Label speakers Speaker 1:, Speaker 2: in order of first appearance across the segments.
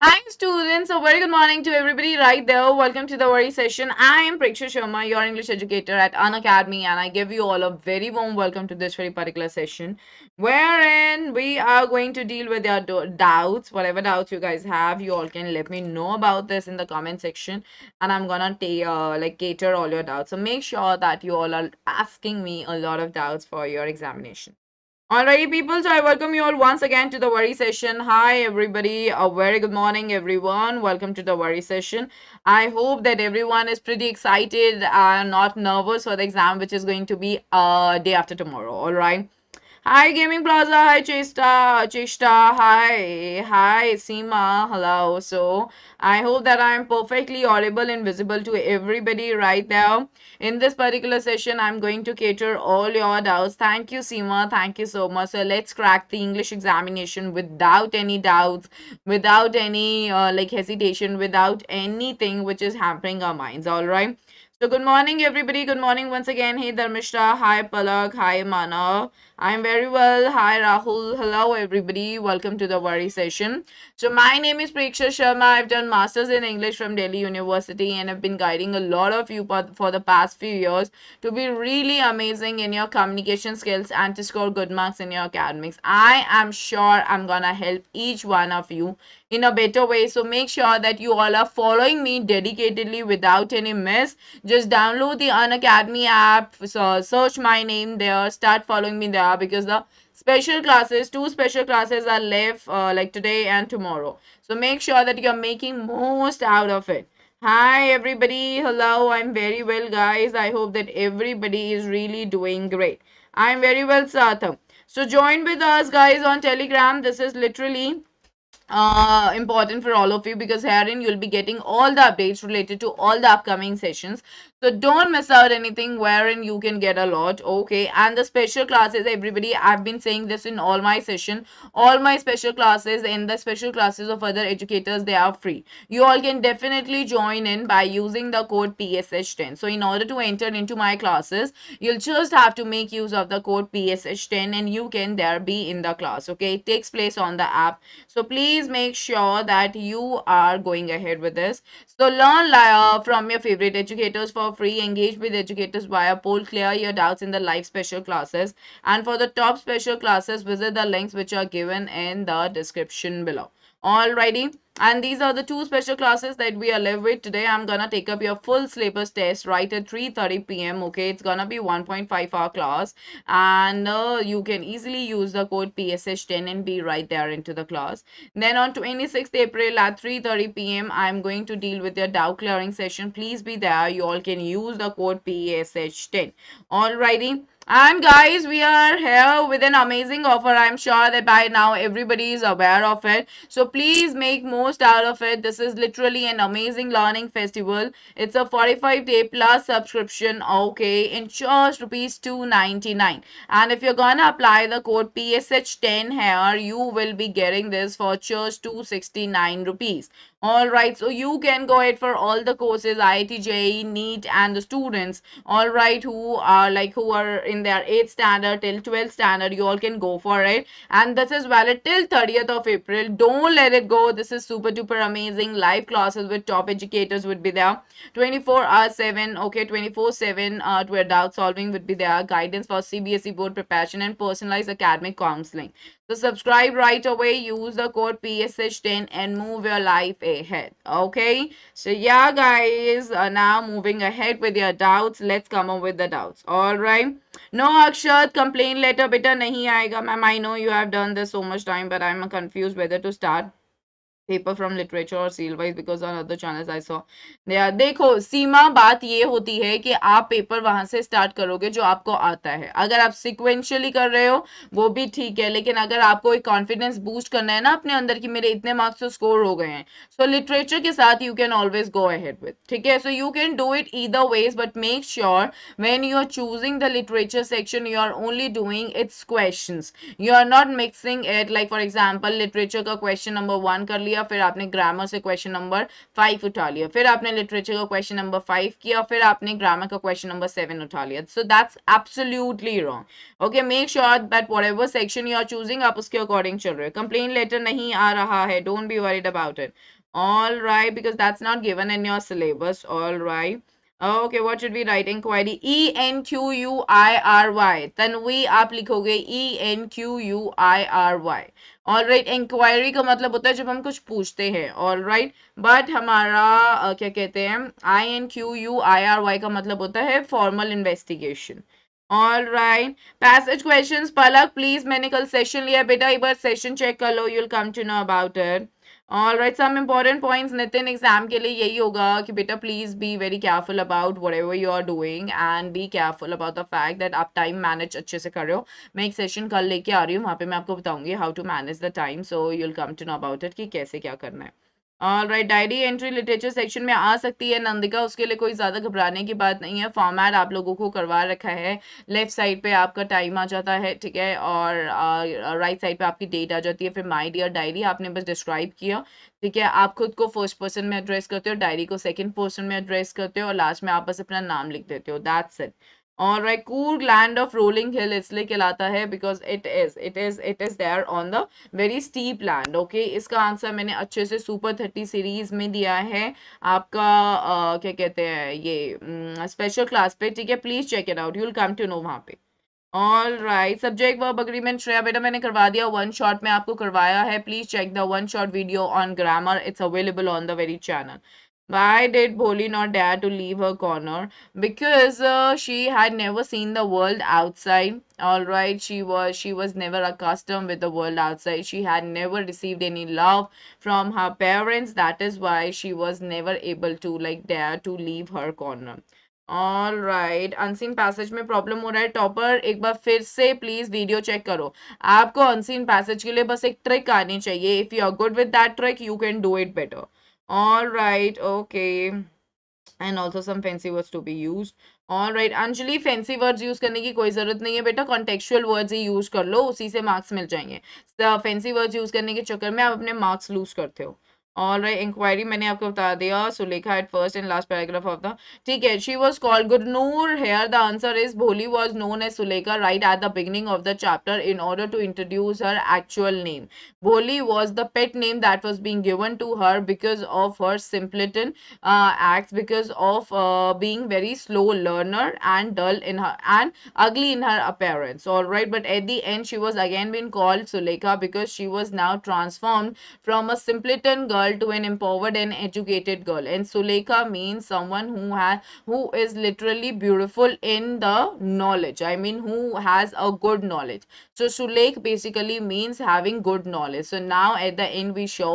Speaker 1: Hi students, a very good morning to everybody right there. Welcome to the very session. I am Preksha Sharma, your English educator at Unacademy, and I give you all a very warm welcome to this very particular session wherein we are going to deal with your doubts. Whatever doubts you guys have, you all can let me know about this in the comment section, and I'm gonna cater all your doubts. So make sure that you all are asking me a lot of doubts for your examination. Alrighty, people. So I welcome you all once again to the worry session. Hi, everybody. A very good morning, everyone. Welcome to the worry session. I hope that everyone is pretty excited and not nervous for the exam, which is going to be day after tomorrow. All right. Hi, Gaming Plaza. Hi, Chesta. Hi, Seema. Hello. So, I hope that I am perfectly audible and visible to everybody right now. In this particular session, I'm going to cater all your doubts. Thank you, Seema. Thank you so much. So, let's crack the English examination without any doubts, without any hesitation, without anything which is hampering our minds. All right. So, good morning, everybody. Good morning once again. Hey, Dharmishra. Hi, Palak. Hi, Manav. I'm very well. Hi, Rahul. Hello, everybody. Welcome to the worry session. So, my name is Preksha Sharma. I've done Masters in English from Delhi University and I've been guiding a lot of you for the past few years to be really amazing in your communication skills and to score good marks in your academics. I am sure I'm gonna help each one of you in a better way. So make sure that you all are following me dedicatedly without any miss. Just download the Unacademy app, so search my name there, start following me there because the special classes, two special classes are left like today and tomorrow. So make sure that you're making most out of it. Hi everybody, hello, I'm very well guys. I hope that everybody is really doing great. I'm very well, Satham. So join with us guys on Telegram. This is literally important for all of you because herein you'll be getting all the updates related to all the upcoming sessions, so don't miss out anything wherein you can get a lot. Okay, and the special classes, everybody, I've been saying this in all my session, all my special classes and the special classes of other educators, they are free. You all can definitely join in by using the code PSH10. So in order to enter into my classes, you'll just have to make use of the code PSH10 and you can there be in the class. Okay, it takes place on the app, so please make sure that you are going ahead with this. So learn from your favorite educators for free. Engage with educators via poll. Clear your doubts in the live special classes. And for the top special classes, visit the links which are given in the description below. Alrighty. And these are the two special classes that we are left with today. I'm gonna take up your full syllabus test right at 3:30 p.m. Okay, it's gonna be 1.5-hour class, and you can easily use the code PSH10 and be right there into the class. Then on 26th April at 3:30 p.m. I'm going to deal with your doubt clearing session. Please be there. You all can use the code PSH10. Alrighty. And guys, we are here with an amazing offer. I'm sure that by now everybody is aware of it. So please make most out of it. This is literally an amazing learning festival. It's a 45-day plus subscription, okay, in just rupees 299. And if you're gonna apply the code PSH10 here, you will be getting this for just 269 rupees. All right, so you can go ahead for all the courses, IIT, JEE, NEET, and the students, all right, who are in their 8th standard till 12th standard, you all can go for it. And this is valid till 30th of April. Don't let it go. This is super duper amazing. Live classes with top educators would be there 24/7, okay, 24/7 to doubt solving would be there. Guidance for CBSE board preparation and personalized academic counseling. So subscribe right away, use the code PSH10 and move your life ahead. Okay. So yeah, guys, now moving ahead with your doubts. Let's come up with the doubts. All right. No, Akshat, complaint letter beta nahi aayega. Ma'am, I know you have done this so much time, but I'm confused whether to start paper from literature और seal wise because on other channels I saw देखो सीमा, बात ये होती है कि आप paper वहां से स्टार्ट करोगे जो आपको आता है. अगर आप सिक्वेंशियली कर रहे हो वो भी ठीक है, लेकिन अगर आपको एक कॉन्फिडेंस बूस्ट करना है ना अपने अंदर कि मेरे इतने मार्क्स तो स्कोर हो गए हैं, सो लिटरेचर के साथ you can always go ahead with. ठीक है, so you can do it either ways, but make sure when you are choosing the literature section you are only doing its questions. You are not mixing it like for example literature का question number 1 कर लिया, लिया, फिर आपने grammar से question number 5 उठा लिया, फिर आपने लिटरेचर का क्वेश्चन नंबर 5 किया, फिर आपने ग्रामर का क्वेश्चन नंबर 7 उठा लिया. So that's absolutely wrong. Okay, make sure that whatever section you are choosing आप उसके अकॉर्डिंग चल रहे हो. कंप्लेन लेटर नहीं आ रहा है, don't be worried about it. All right, because that's not given in your syllabus. All right. Okay, what should we write? Inquiry. ENQUIRY. Tanvi आप लिखोगे ENQUIRY. All right. Inquiry का मतलब होता है जब हम कुछ पूछते हैं. All right. But हमारा क्या कहते हैं, INQUIRY का मतलब होता है formal investigation. All right. Passage questions. Palak please, मैंने कल सेशन लिया बेटा, एक बार सेशन चेक कर लो. You'll come to know about it. All right, some important points Nitin exam के लिए यही होगा कि बेटा please be very careful about whatever you are doing and be careful about the fact that आप टाइम मैनेज अच्छे से कर रहे हो. मैं एक सेशन कल लेके आ रही हूँ, वहाँ पे मैं आपको बताऊंगी how to manage the time, so you will come to know about it कि कैसे क्या करना है. Alright, diary entry literature section में आ सकती है नंदिका, उसके लिए कोई ज़्यादा घबराने की बात नहीं है. फॉर्मेट आप लोगों को करवा रखा है, लेफ्ट साइड पे आपका टाइम आ जाता है, ठीक है, और राइट साइड पे आपकी डेट आ जाती है. फिर माय डियर डायरी आपने बस डिस्क्राइब किया, ठीक है, आप खुद को फर्स्ट पर्सन में एड्रेस करते हो, डायरी को सेकंड पर्सन में एड्रेस करते हो, और लास्ट में आप बस अपना नाम लिख देते हो. That's it. All right, Coorg land of rolling hill इसलिए कहलाता है because it is there on the very steep land. Okay, इसका आंसर मैंने अच्छे से सुपर 30 सीरीज में दिया है आपका क्या कहते हैं ये स्पेशल क्लास पे, ठीक है, please check it out, you will come to know वहां पे. All right, subject verb agreement Shreya बेटा मैंने करवा दिया, वन शॉट में आपको करवाया है. Please check the one shot video on grammar, it's available on the very channel. Why did Bholi not dare to leave her corner? Because she had never seen the world outside. All right, she was never accustomed with the world outside. She had never received any love from her parents. That is why she was never able to like dare to leave her corner. All right, unseen passage में problem हो रहा है. Topper एक बार फिर से please video check करो. आपको unseen passage के लिए बस एक ट्रिक आनी चाहिए. If you are good with that trick you can do it better. All right, okay. And also some fancy words to be used. All right, Anjali fancy words use करने की कोई जरूरत नहीं है बेटा, contextual words ही use कर लो, उसी से मार्क्स मिल जाएंगे. fancy words use करने के चक्कर में आप अपने मार्क्स लूज करते हो. ऑल राइट, इंक्वायरी मैंने आपको बता दिया. Sulekha at first and last paragraph of the, ठीक है, she was called Gurnoor. Here the answer is Bholi was known as Sulekha right at the beginning of the chapter in order to introduce her actual name. Bholi was the pet name that was being given to her because of her simpleton acts, because of being very slow learner and dull in her and ugly in her appearance. All right, but at the end she was again being called Sulekha because she was now transformed from a simpleton girl to an empowered and educated girl. And Sulekha means someone who is literally beautiful in the knowledge. I mean, who has a good knowledge. So Sulekh basically means having good knowledge. So now at the end we saw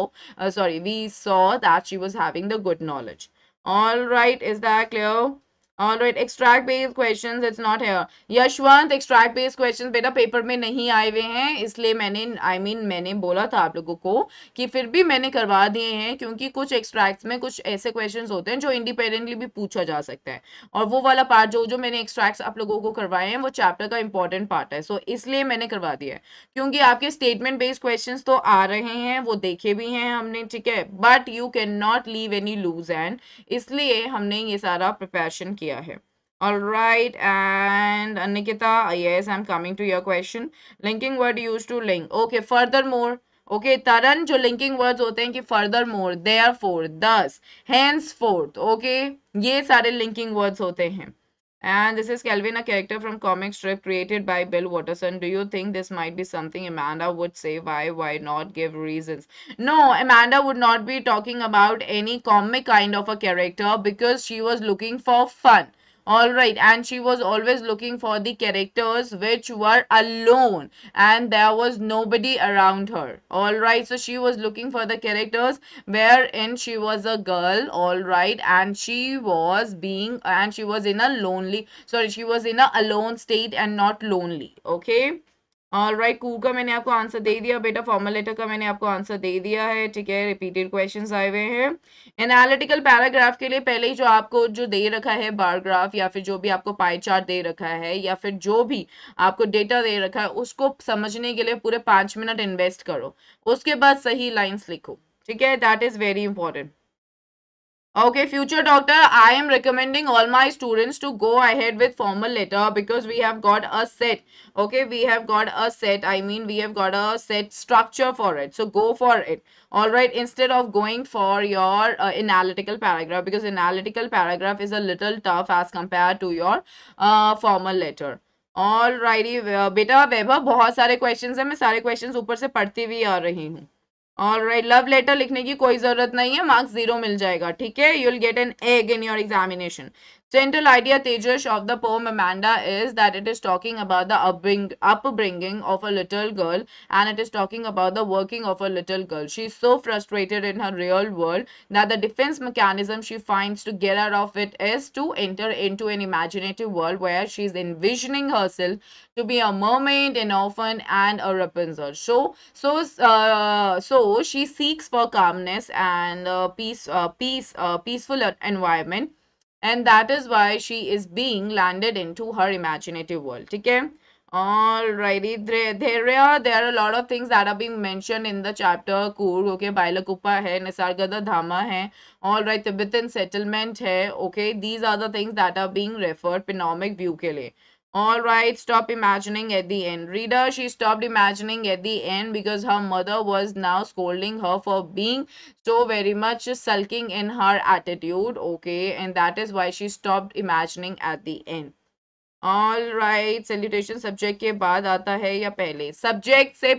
Speaker 1: that she was having the good knowledge. All right, is that clear? All right, extract based questions, it's not here. Yashwant, extract based questions बेटा paper में नहीं आए हुए हैं, इसलिए मैंने बोला था आप लोगों को कि फिर भी मैंने करवा दिए हैं, क्योंकि कुछ एक्सट्रैक्ट्स में कुछ ऐसे क्वेश्चंस होते हैं जो इंडिपेंडेंटली भी पूछा जा सकता है, और वो वाला पार्ट जो मैंने एक्सट्रैक्ट्स आप लोगों को करवाए हैं वो चैप्टर का इंपॉर्टेंट पार्ट है. सो इसलिए मैंने करवा दिया है, क्योंकि आपके स्टेटमेंट बेस्ड क्वेश्चंस तो आ रहे हैं, वो देखे भी हैं हमने, ठीक है, but you can not leave any loose end, इसलिए हमने ये सारा प्रिपरेशन किया है. All right, and Nikita, yes, I'm coming to your question. Linking word used to link. Okay, furthermore. Okay, Taran, जो linking words होते हैं कि furthermore, therefore, thus, henceforth. Okay, ये सारे linking words होते हैं. And this is Kelvin, a character from comic strip created by Bill Watterson. Do you think this might be something Amanda would say? Why not give reasons? No, Amanda would not be talking about any comic kind of a character because she was looking for fun. All right, and she was always looking for the characters which were alone and there was nobody around her. All right, so she was looking for the characters wherein she was a girl, all right, and she was in a alone state and not lonely. Okay. All right, कू का मैंने आपको answer दे दिया बेटा, formal letter का मैंने आपको answer दे दिया है, ठीक है, रिपीटेड क्वेश्चंस आए हुए हैं. एनालिटिकल पैराग्राफ के लिए पहले ही जो आपको जो दे रखा है बार ग्राफ, या फिर जो भी आपको पाई चार्ट दे रखा है, या फिर जो भी आपको डेटा दे रखा है, उसको समझने के लिए पूरे 5 मिनट इन्वेस्ट करो, उसके बाद सही लाइन्स लिखो. ठीक है, that is very important. Okay, future doctor, I am recommending all my students to go ahead with formal letter because we have got a set. Okay, we have got a set. I mean, we have got a set structure for it. So go for it. All right, instead of going for your analytical paragraph, because analytical paragraph is a little tough as compared to your formal letter. All righty, बेटा वैभव बहुत सारे questions हैं, मैं सारे questions ऊपर से पढ़ती हुई आ रही हूँ. ऑल राइट, लव लेटर लिखने की कोई जरूरत नहीं है, मार्क्स 0 मिल जाएगा. ठीक है, you will get an egg in your examination. Central idea, Tejas, of the poem Amanda is that it is talking about the upbringing of a little girl, and it is talking about the working of a little girl. She is so frustrated in her real world that the defense mechanism she finds to get out of it is to enter into an imaginative world where she is envisioning herself to be a mermaid, an orphan, and a Rapunzel. So she seeks for calmness and peaceful environment, and that is why she is being landed into her imaginative world. Okay. Alrighty, there are a lot of things that are being mentioned in the chapter. Kur, okay, Bailakupa hai, Nisargada Dhama hai, alright, Tibetan settlement hai, okay, these are the things that are being referred panomic view ke liye. Alright, stop imagining at the end. Reader, she stopped imagining at the end because her mother was now scolding her for being so very much sulking in her attitude, okay, and that is why she stopped imagining at the end. All right, salutation subject के बाद आता है या पहले? Subject से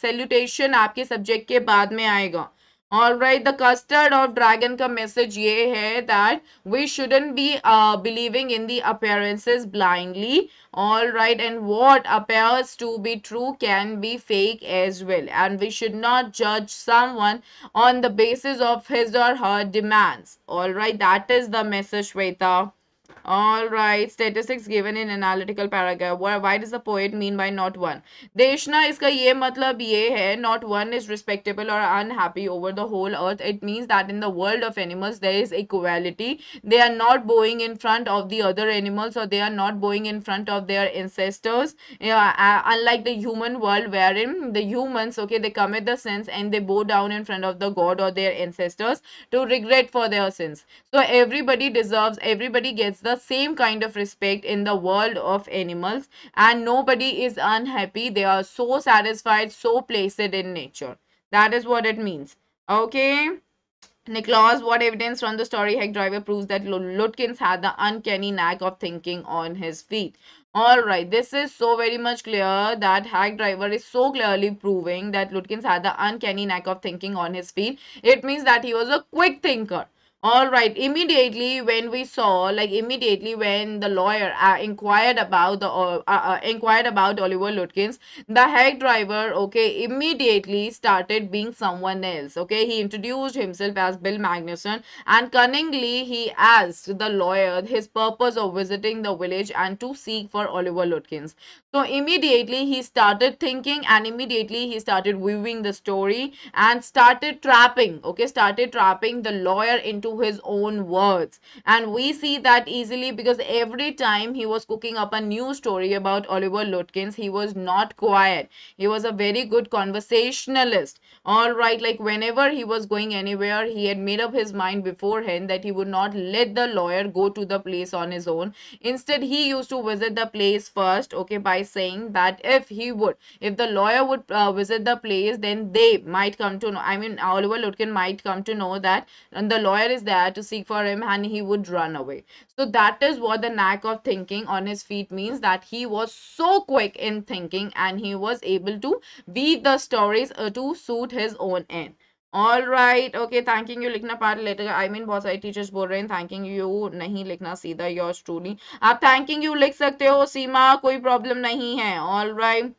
Speaker 1: salutation आपके subject के बाद में आएगा. All right, the Custard of dragon का मैसेज ये है that we shouldn't be believing in the appearances blindly. All right, and what appears to be true can be fake as well, and we should not judge someone on the basis of his or her demands. All right, that is the message, Shweta. All right, statistics given in analytical paragraph. Why does the poet mean by not one? Deshna, इसका ये मतलब ये है, not one is respectable or unhappy over the whole earth. It means that in the world of animals there is equality. They are not bowing in front of the other animals, or they are not bowing in front of their ancestors. Yeah, unlike the human world wherein the humans, okay, they commit the sins and they bow down in front of the god or their ancestors to regret for their sins. So everybody gets the same kind of respect in the world of animals, and nobody is unhappy. They are so satisfied, so placid in nature. That is what it means. Okay. Nicholas, what evidence from the story Hack Driver proves that Lutkins had the uncanny knack of thinking on his feet? Alright, this is so very much clear that Hack Driver is so clearly proving that Lutkins had the uncanny knack of thinking on his feet. It means that he was a quick thinker. All right, immediately when we saw, like immediately when the lawyer inquired about Oliver Lutkins, the hack driver, okay, immediately started being someone else. Okay, he introduced himself as Bill Magnuson, and cunningly he asked the lawyer his purpose of visiting the village and to seek for Oliver Lutkins. So immediately he started thinking, and immediately he started weaving the story and started trapping the lawyer into his own words. And we see that easily because every time he was cooking up a new story about Oliver Lutkins, he was not quiet. He was a very good conversationalist. All right, like whenever he was going anywhere, he had made up his mind beforehand that he would not let the lawyer go to the place on his own. Instead, he used to visit the place first, okay, by saying that if the lawyer would visit the place, then they might come to know, I mean, Oliver Lutkin might come to know that the lawyer is there to seek for him, and he would run away. So that is what the knack of thinking on his feet means, that he was so quick in thinking and he was able to weave the stories to suit his own end. All right, okay, thanking you लिखना part later. I mean बहुत सारे teachers बोल रहे हैं thanking you नहीं लिखना, सीधा yours truly. आप थैंकिंग यू लिख सकते हो सीमा, कोई प्रॉब्लम नहीं है. ऑल राइट,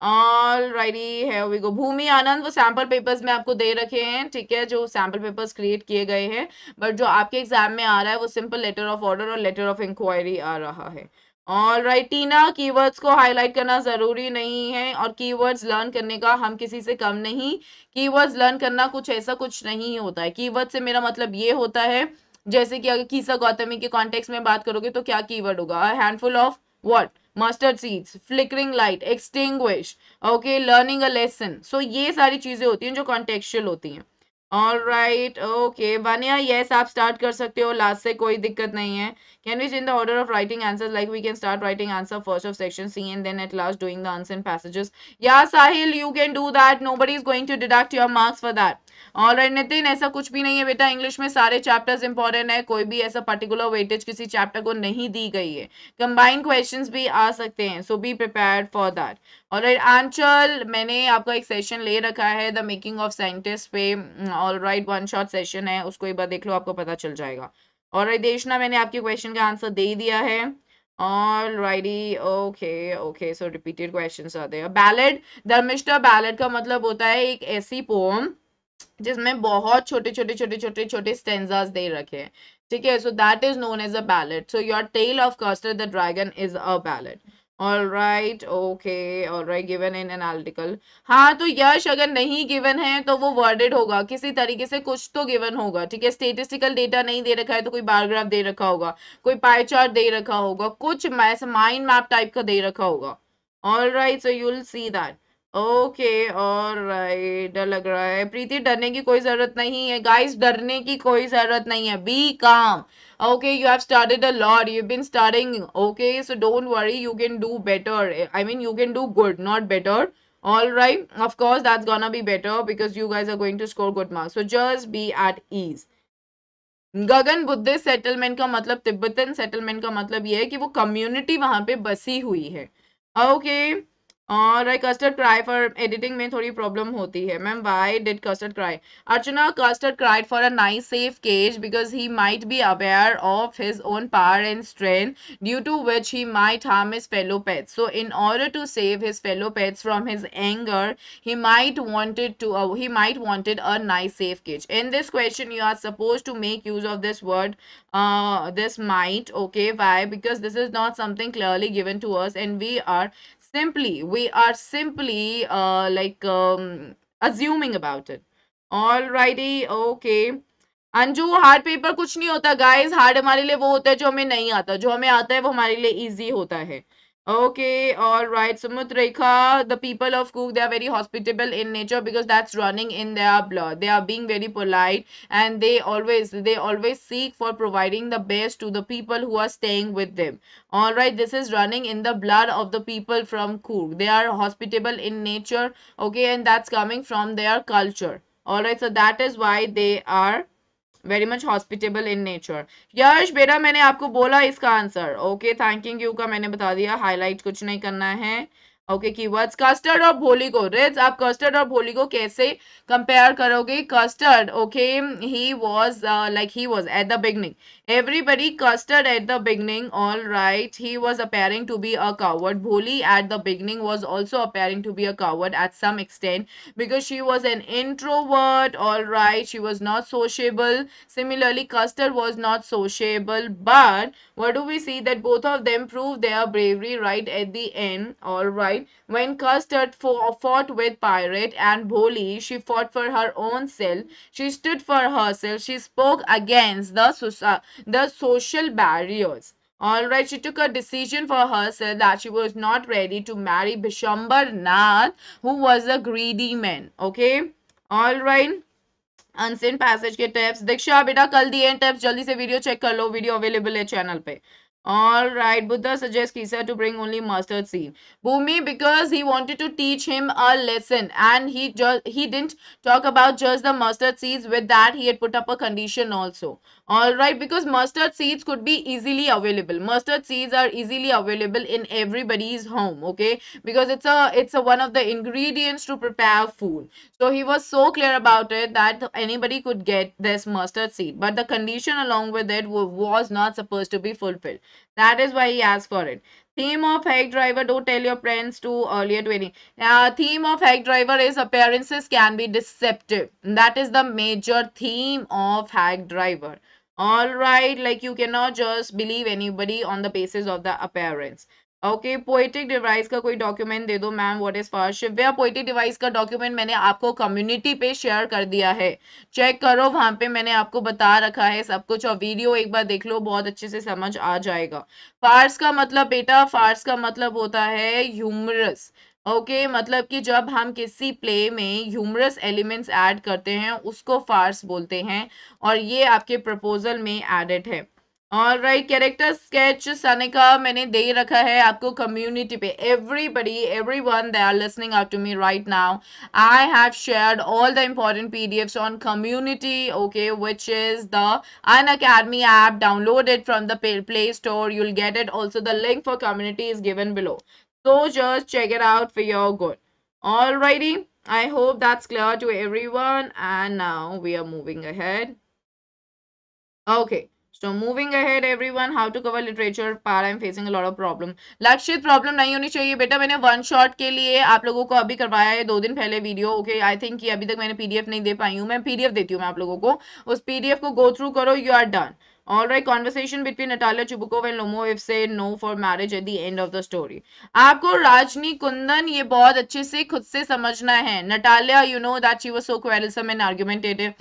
Speaker 1: ऑल राइटी, है वी गो. भूमि आनंद, वो सैम्पल पेपर्स में आपको दे रखे हैं, ठीक है, जो सैम्पल पेपर्स क्रिएट किए गए हैं, बट जो आपके एग्जाम में आ रहा है वो सिंपल लेटर ऑफ ऑर्डर और लेटर ऑफ इंक्वायरी आ रहा है. ऑल राइट टीना, कीवर्ड्स को हाईलाइट करना जरूरी नहीं है, और कीवर्ड्स लर्न करने का हम किसी से कम नहीं. कीवर्ड्स लर्न करना कुछ ऐसा कुछ नहीं होता है. कीवर्ड से मेरा मतलब ये होता है, जैसे कि अगर कीसा गौतमी के कॉन्टेक्स्ट में बात करोगे तो क्या कीवर्ड होगा? Handful of what? Mustard seeds, flickering light, extinguish, okay, learning a lesson. So ये सारी चीजें होती हैं जो कॉन्टेक्चुअल होती हैं. All right, okay Vania, yes आप स्टार्ट कर सकते हो, लास्ट से कोई दिक्कत नहीं है. Can we change the order of writing answers, like we can start writing answer first of section C and then at last doing the answer in passages. या साहिल, you can do that, nobody is going to deduct your marks for that. All right Nitin, ऐसा कुछ भी नहीं है बेटा, English में सारे chapters important है, कोई भी ऐसा पर्टिकुलर वेटेज किसी चैप्टर को नहीं दी गई है. कंबाइंड क्वेश्चंस भी आ सकते हैं, so be prepared for that. All right Aanchal, मैंने आपका एक सेशन ले रखा है द मेकिंग ऑफ साइंटिस्ट पे. ऑलराइट वन शॉट सेशन है, उसको एक बार देख लो, आपको पता चल जाएगा. ऑलराइट देशना, मैंने आपके क्वेश्चन का आंसर दे दिया है. ऑलराइटी, ओके ओके, सो रिपीटेड क्वेश्चंस आते हैं. बैलेड, धर्मिष्ठा बैलेड का मतलब होता है एक ऐसी पोम जिसमें बहुत छोटे छोटे छोटे छोटे छोटे स्टेंजास दे रखे हैं. ठीक है, so that is known as a ballad. So your tale of Custard the dragon is a ballad. All right, okay, all right, given in analytical. हाँ तो यश अगर नहीं गिवन है तो वो वर्डेड होगा, किसी तरीके से कुछ तो गिवन होगा. ठीक है, स्टेटिस्टिकल डेटा नहीं दे रखा है तो कोई बार ग्राफ दे रखा होगा, कोई पाई चार्ट दे रखा होगा, कुछ माइंड मैप टाइप का दे रखा होगा. All right, so you will see that. Okay, alright, डर लग रहा है. प्रीति, डरने की कोई जरूरत नहीं है गाइस, डरने की कोई जरूरत नहीं है. बी काम. Okay, you have started a lot, you've been studying. Okay, so don't worry, you can do better. I mean, you can do good, not better. All right, of course that's gonna be better because you guys are going to score good marks, so just be at ease. Gagan, Buddhist settlement का मतलब, Tibetan settlement का मतलब ये है कि वो community वहां पे बसी हुई है. ओके, और कस्टर्ड क्राई फॉर एडिटिंग में थोड़ी प्रॉब्लम होती है. Ma'am why did Custard cry? Archana, Custard cried for a nice safe cage because he might be aware of his own power and strength due to which he might harm his fellow pets. So in order to save his fellow pets from his anger he might wanted a nice safe cage. In this question you are supposed to make use of this word, this might. Okay, why? Because this is not something clearly given to us and we are simply assuming about it. Alrighty, okay. Anju, hard paper कुछ नहीं होता guys, hard हमारे लिए वो होता है जो हमें नहीं आता, जो हमें आता है वो हमारे लिए इजी होता है. Okay, all right. Sumut the people of Cook, they are very hospitable in nature because that's running in their blood. They are being very polite and they always seek for providing the best to the people who are staying with them. All right, this is running in the blood of the people from Cook. They are hospitable in nature, okay, and that's coming from their culture. All right, so that is why they are very much hospitable in nature. Yash बेटा, मैंने आपको बोला इसका answer. Okay, thanking you का मैंने बता दिया, highlight कुछ नहीं करना है. ओके, कीवर्ड्स कस्टर्ड और भोली को. रिच, आप कस्टर्ड और भोली को कैसे कंपेयर करोगे? Custard, okay, he was at the beginning. Everybody custard at the beginning, all right. He was appearing to be a coward. Bholi at the beginning was also appearing to be a coward at some extent because she was an introvert, all right. She was not sociable. Similarly, Custard was not sociable. But what do we see? That both of them proved their bravery right at the end, all right. When Custard fought with Pirate and Bholi, she fought for her own self. She stood for herself. She spoke against the social barriers. Alright, she took a decision for herself that she was not ready to marry Bishambar Nath, who was a greedy man. Okay? Alright. Unsent passage के tips. दीक्षा बेटा, कल दिए tips, जल्दी से video check कर लो, video available है channel पे. All right, Buddha suggests Kisa to bring only mustard seed. Bhumi, because he wanted to teach him a lesson, and he didn't talk about just the mustard seeds. With that, he had put up a condition also. All right, because mustard seeds could be easily available. Mustard seeds are easily available in everybody's home. Okay, because it's a one of the ingredients to prepare food. So he was so clear about it that anybody could get this mustard seed, but the condition along with it was not supposed to be fulfilled. That is why he asked for it. Theme of Hack Driver, don't tell your friends too earlier 20. Theme of Hack Driver is appearances can be deceptive. That is the major theme of Hack Driver. Alright, like you cannot just believe anybody on the basis of the appearance. Okay, poetic device का कोई document दे दो ma'am. What is fast शिव्या? Poetic device का document मैंने आपको community पे share कर दिया है, चेक करो, वहां पे मैंने आपको बता रखा है सब कुछ, और वीडियो एक बार देख लो, बहुत अच्छे से समझ आ जाएगा. फार्स का मतलब बेटा, फार्स का मतलब होता है ह्यूमरस. ओके मतलब कि जब हम किसी प्ले में ह्यूमरस एलिमेंट्स ऐड करते हैं उसको फार्स बोलते हैं, और ये आपके प्रपोजल में एडेड है। All right, character sketch Sanika मैंने दे रखा है आपको कम्युनिटी पे। Everybody everyone they are listening out to me right now, I have shared all the important pdfs on community, okay, which is the Unacademy app. Download it from the play store, you'll get it. Also the link for community is given below, so just check it out for your good. Alrighty, I hope that's clear to everyone. And now we are moving ahead. Okay, so moving ahead everyone, how to cover literature part, I'm facing a lot of problem. लक्षित problem नहीं होनी चाहिए बेटा, मैंने one shot के लिए आप लोगों को अभी करवाया है 2 दिन पहले वीडियो। ओके, आई थिंक कि अभी तक मैंने पीडीएफ नहीं दे पाई हूँ, मैं पीडीएफ देती हूँ मैं आप लोगों को, उस पीडीएफ को गो थ्रू करो, you are done. All right, conversation between Natalia Chubukov and Lomo if said no for marriage at the end of the story. आपको राजनी कुंदन ये बहुत अच्छे से खुद से समझना है। Natalia, you know that she was so quarrelsome and argumentative.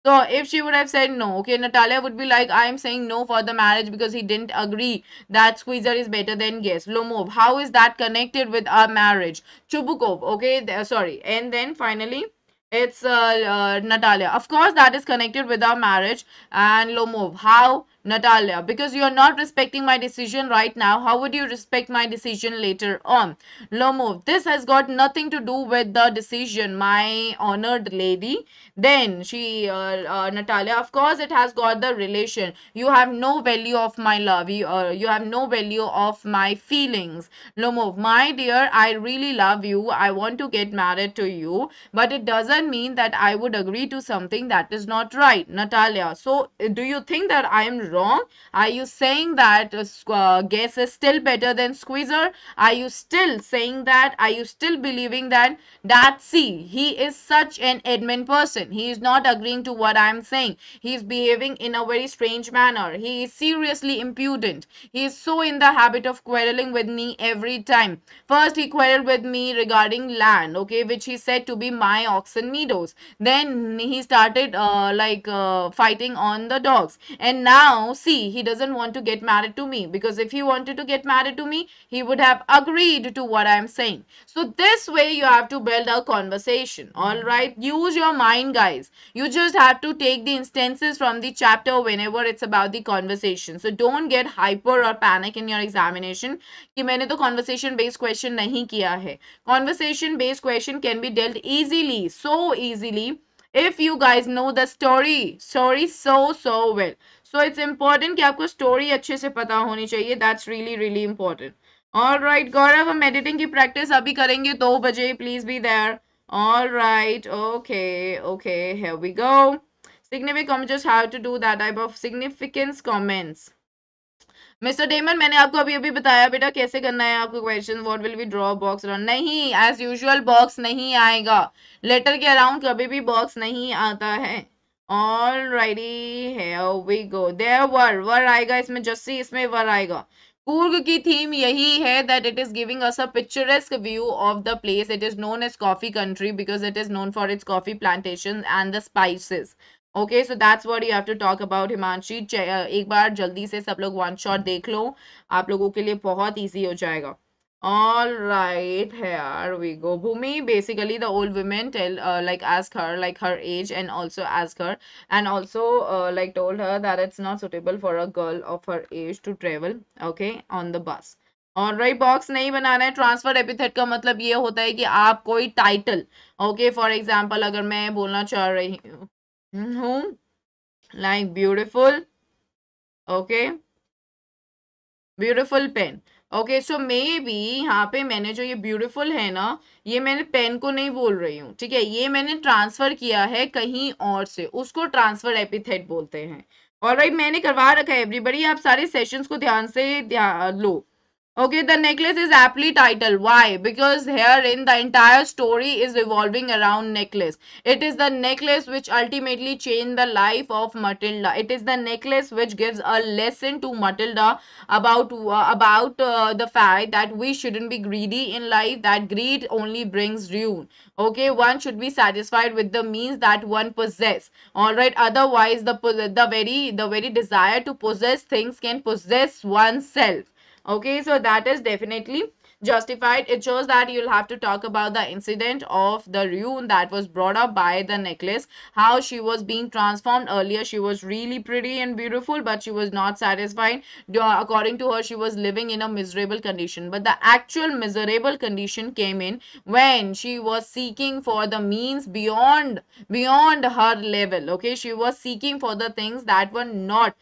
Speaker 1: So if she would have said no, okay, Natalia would be like, I am saying no for the marriage because he didn't agree that Squeezer is better than Guess. Lomov, how is that connected with our marriage? Chubukov, okay, sorry. And then finally, it's Natalia. Of course, that is connected with our marriage. And Lomov, how? Natalia, because you are not respecting my decision right now, how would you respect my decision later on? Lomov, this has got nothing to do with the decision, my honored lady. Then Natalia, of course it has got the relation. You have no value of my love. You have no value of my feelings. Lomov, my dear, I really love you. I want to get married to you, but it doesn't mean that I would agree to something that is not right. Natalia, so do you think that I am wrong? Are you saying that Guess is still better than Squeezer? Are you still saying that? Are you still believing that? See, he is such an admin person. He is not agreeing to what I am saying. He is behaving in a very strange manner. He is seriously impudent. He is so in the habit of quarreling with me every time. First, he quarreled with me regarding land, okay, which he said to be my oxen meadows. Then he started fighting on the dogs. And now, see, he doesn't want to get married to me, because if he wanted to get married to me, he would have agreed to what I am saying. So this way you have to build a conversation. All right, use your mind, guys. You just have to take the instances from the chapter whenever it's about the conversation. So don't get hyper or panic in your examination कि मैंने तो conversation based question नहीं किया है. Conversation based question can be dealt easily, so easily, if you guys know the story so well. So it's important कि आपको story अच्छे से पता होनी चाहिए. That's really important. All right, गौरव, हम एडिटिंग की प्रैक्टिस अभी करेंगे 2 बजे. Please be there. All right, okay, here we go. Significant comments, just how to do that type of significance comments. Mr Damon, मैंने आपको अभी अभी बताया बेटा कैसे करना है आपको question. What will be draw box around? नहीं, एज यूजुअल बॉक्स नहीं आएगा. लेटर के अराउंड कभी भी बॉक्स नहीं आता है. Alrighty, here we go. There वर आएगा इसमें, जस्सी इसमें वर आएगा. Coorg की थीम यही है that it is giving us a picturesque view of the place. It is known as coffee country because it is known for its coffee plantations and the spices. Okay, so that's what you have to talk about, Himanshi. एक बार जल्दी से सब लोग one shot देख लो, आप लोगों के लिए बहुत easy हो जाएगा. All right, here we go. Bhumi, basically the old women ask her like her age, and also ask her, and also told her that it's not suitable for a girl of her age to travel, okay, on the bus. All right, box नहीं बनाना है. Transfer epithet का मतलब ये होता है कि आप कोई टाइटल, ओके, फॉर एग्जाम्पल अगर मैं बोलना चाह रही हूँ like beautiful, okay, beautiful pen. Okay, so maybe यहाँ पे मैंने जो ये ब्यूटिफुल है ना, ये मैंने पेन को नहीं बोल रही हूँ, ठीक है, ये मैंने ट्रांसफर किया है कहीं और से, उसको ट्रांसफर एपिथेट बोलते हैं. ऑलराइट, मैंने करवा रखा है एवरीबॉडी, आप सारे सेशंस को ध्यान से लो. Okay, the necklace is aptly titled. Why? Because herein the entire story is revolving around necklace. It is the necklace which ultimately changed the life of Matilda. It is the necklace which gives a lesson to Matilda about the fact that we shouldn't be greedy in life. That greed only brings ruin. Okay, one should be satisfied with the means that one possess. All right. Otherwise, the very desire to possess things can possess oneself. Okay, so that is definitely justified. It shows that you'll have to talk about the incident of the rune that was brought up by the necklace, how she was being transformed. Earlier she was really pretty and beautiful, but she was not satisfied. According to her, she was living in a miserable condition, but the actual miserable condition came in when she was seeking for the means beyond her level. Okay, she was seeking for the things that were not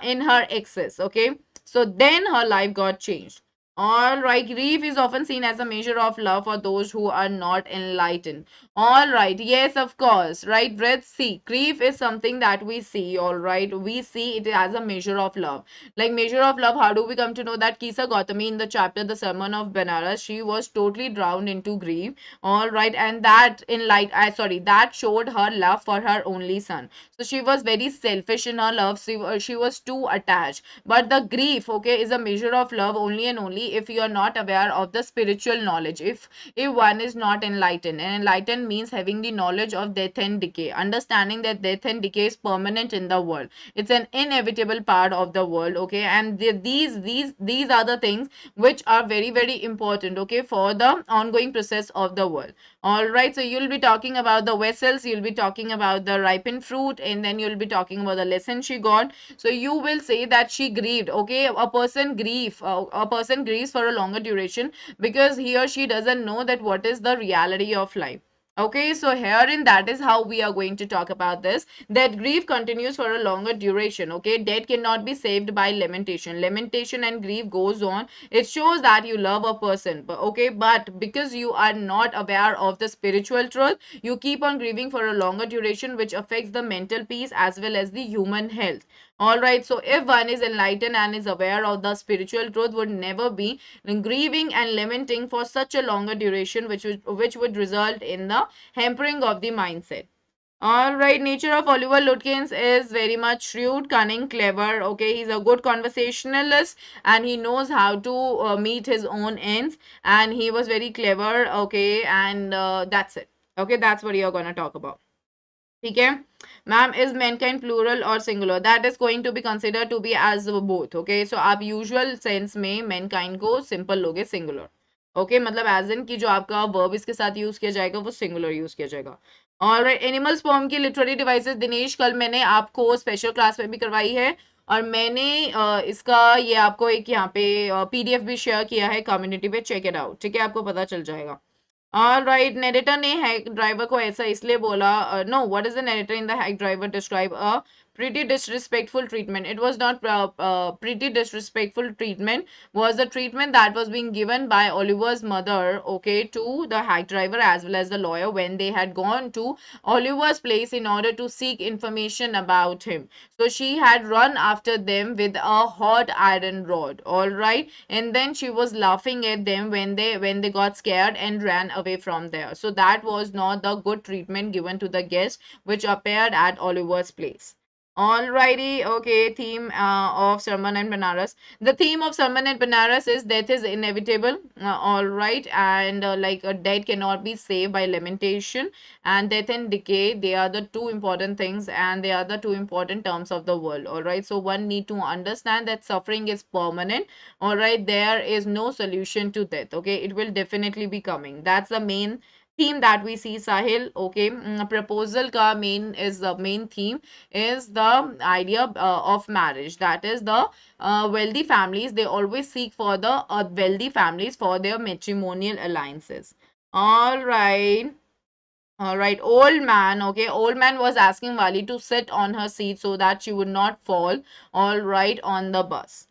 Speaker 1: in her excess. Okay, so then her life got changed. All right, grief is often seen as a measure of love for those who are not enlightened. All right, yes, of course, right? Let's see. Grief is something that we see, all right? We see it as a measure of love. Like, measure of love, how do we come to know that? Kisa Gautami in the chapter The Sermon of Benares, she was totally drowned into grief, all right? And that that showed her love for her only son. So she was very selfish in her love. She was too attached. But the grief, okay, is a measure of love only and only if you are not aware of the spiritual knowledge. If one is not enlightened, and enlightened means having the knowledge of death and decay, understanding that death and decay is permanent in the world. It's an inevitable part of the world, okay, and these are the things which are very very important, okay, for the ongoing process of the world. All right, so you'll be talking about the vessels, you'll be talking about the ripened fruit, and then you'll be talking about the lesson she got. So you will say that she grieved. Okay, a person grieves for a longer duration because he or she doesn't know that what is the reality of life. Okay, so herein that is how we are going to talk about this, that grief continues for a longer duration. Okay, death cannot be saved by lamentation. Lamentation and grief goes on. It shows that you love a person, but okay, but because you are not aware of the spiritual truth, you keep on grieving for a longer duration, which affects the mental peace as well as the human health. All right, so if one is enlightened and is aware of the spiritual truth, would never be grieving and lamenting for such a longer duration, which would result in the hampering of the mindset. All right, nature of Oliver Lutkins is very much shrewd, cunning, clever. Okay, he's a good conversationalist and he knows how to meet his own ends, and he was very clever. Okay, and that's it. Okay, that's what you're gonna talk about. ठीक है ma'am is mankind plural और singular that is going to be consider to be as both okay so आप usual sense में mankind को simple लोगे singular okay मतलब as in की जो आपका वर्ब इसके साथ यूज किया जाएगा वो सिंगुलर यूज किया जाएगा ऑलराइट एनिमल स्पर्म की लिटरेरी डिवाइसेस दिनेश कल मैंने आपको स्पेशल क्लास में भी करवाई है और मैंने इसका ये आपको एक यहाँ पे पीडीएफ भी शेयर किया है कम्युनिटी पे चेक इट आउट ठीक है आपको पता चल जाएगा All right, narrator ने hack driver को ऐसा इसलिए बोला no what is the narrator in the hack driver describe a pretty disrespectful treatment. It was not pretty disrespectful treatment, was the treatment that was being given by Oliver's mother, okay, to the hack driver as well as the lawyer when they had gone to Oliver's place in order to seek information about him. So she had run after them with a hot iron rod, all right, and then she was laughing at them when they got scared and ran away from there. So that was not the good treatment given to the guest which appeared at Oliver's place. Alrighty, okay, theme of Sermon and Banaras. The theme of Sermon and Banaras is death is inevitable, alright, and like a death cannot be saved by lamentation, and death and decay, they are the two important things and they are the two important terms of the world, alright. So one need to understand that suffering is permanent, alright, there is no solution to death, okay, it will definitely be coming. That's the main theme that we see Sahil. Okay, proposal ka main theme is the idea of marriage, that is the wealthy families, they always seek for the wealthy families for their matrimonial alliances. All right. All right, old man. Okay, old man was asking Wali to sit on her seat so that she would not fall. All right, on the bus.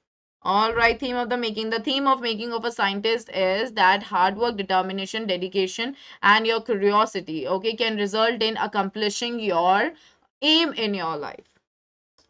Speaker 1: All right, theme of the making. The theme of making of a scientist is that hard work, determination, dedication, and your curiosity, okay, can result in accomplishing your aim in your life.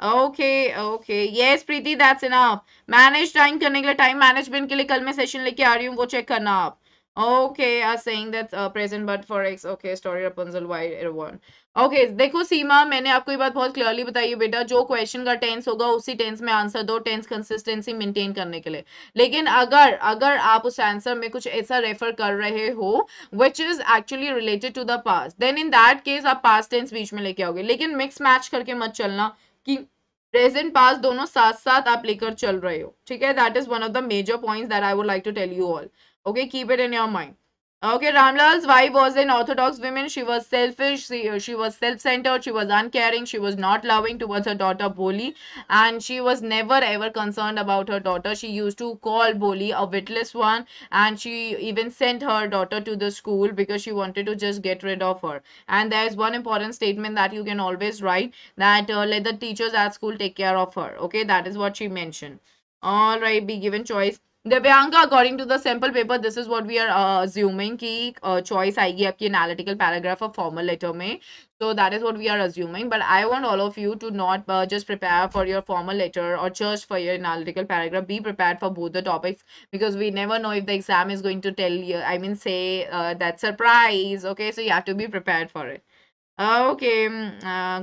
Speaker 1: Okay, okay. Yes, Preeti, that's enough. Manage time करने के लिए time management के लिए कल मैं session लेके आ रही हूँ वो check करना आप. Okay, are saying that present but for X. Okay, story Rapunzel, why everyone. Okay, देखो सीमा मैंने आपको ये बात बहुत क्लियरली बताई है बेटा, जो क्वेश्चन का टेंस होगा उसी टेंस में आंसर दो, टेंस कंसिस्टेंसी मेंटेन करने के लिए. लेकिन अगर अगर आप उस आंसर में कुछ ऐसा रेफर कर रहे हो which is actually related to the past, then in that case आप past tense बीच में लेके आओगे. लेकिन मिक्स मैच करके मत चलना कि प्रेजेंट पास दोनों साथ साथ आप लेकर चल रहे हो, ठीक है. That is one of the major points that I would like to tell you all. Okay, keep it in your mind. Okay, Ramlal's wife was an orthodox woman. She was selfish, she was self-centered, she was uncaring, she was not loving towards her daughter Boli, and she was never ever concerned about her daughter. She used to call Boli a witless one, and she even sent her daughter to the school because she wanted to just get rid of her. And there's one important statement that you can always write, that let the teachers at school take care of her. Okay, that is what she mentioned. All right, be given choice. Divyanka, according to the sample paper, this is what we are assuming कि choice आएगी आपकी analytical paragraph और formal letter में. So that is what we are assuming. But I want all of you to not just prepare for your formal letter or just for your analytical paragraph. Be prepared for both the topics, because we never know if the exam is going to tell you, I mean, say that surprise. Okay, so you have to be prepared for it. Okay,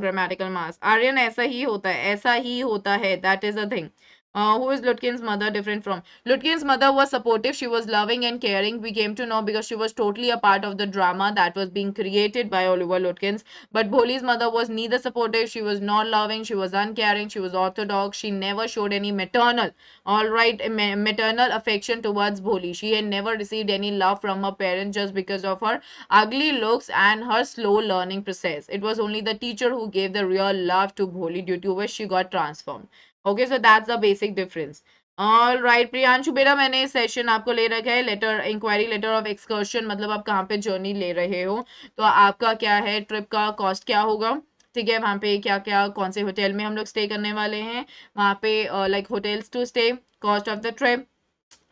Speaker 1: grammatical मास आर्यन, ऐसा ही होता है, ऐसा ही होता है, that is a thing. Who is Lutkin's mother different from? Lutkin's mother was supportive, she was loving and caring. We came to know because she was totally a part of the drama that was being created by Oliver Lutkins. But Bholi's mother was neither supportive, she was not loving, she was uncaring, she was orthodox, she never showed any maternal, all right, maternal affection towards Bholi. She had never received any love from her parents just because of her ugly looks and her slow learning process. It was only the teacher who gave the real love to Bholi, due to which she got transformed. Okay, so that's the basic difference. ऑल राइट प्रियांशु बेटा, मैंने session आपको ले रखा है, letter inquiry letter of excursion, मतलब आप कहाँ पे जर्नी ले रहे हो, तो आपका क्या है, ट्रिप का कॉस्ट क्या होगा, ठीक है, वहाँ पे क्या क्या कौन से होटल में हम लोग स्टे करने वाले हैं, वहाँ पे like hotels to stay, cost of the trip,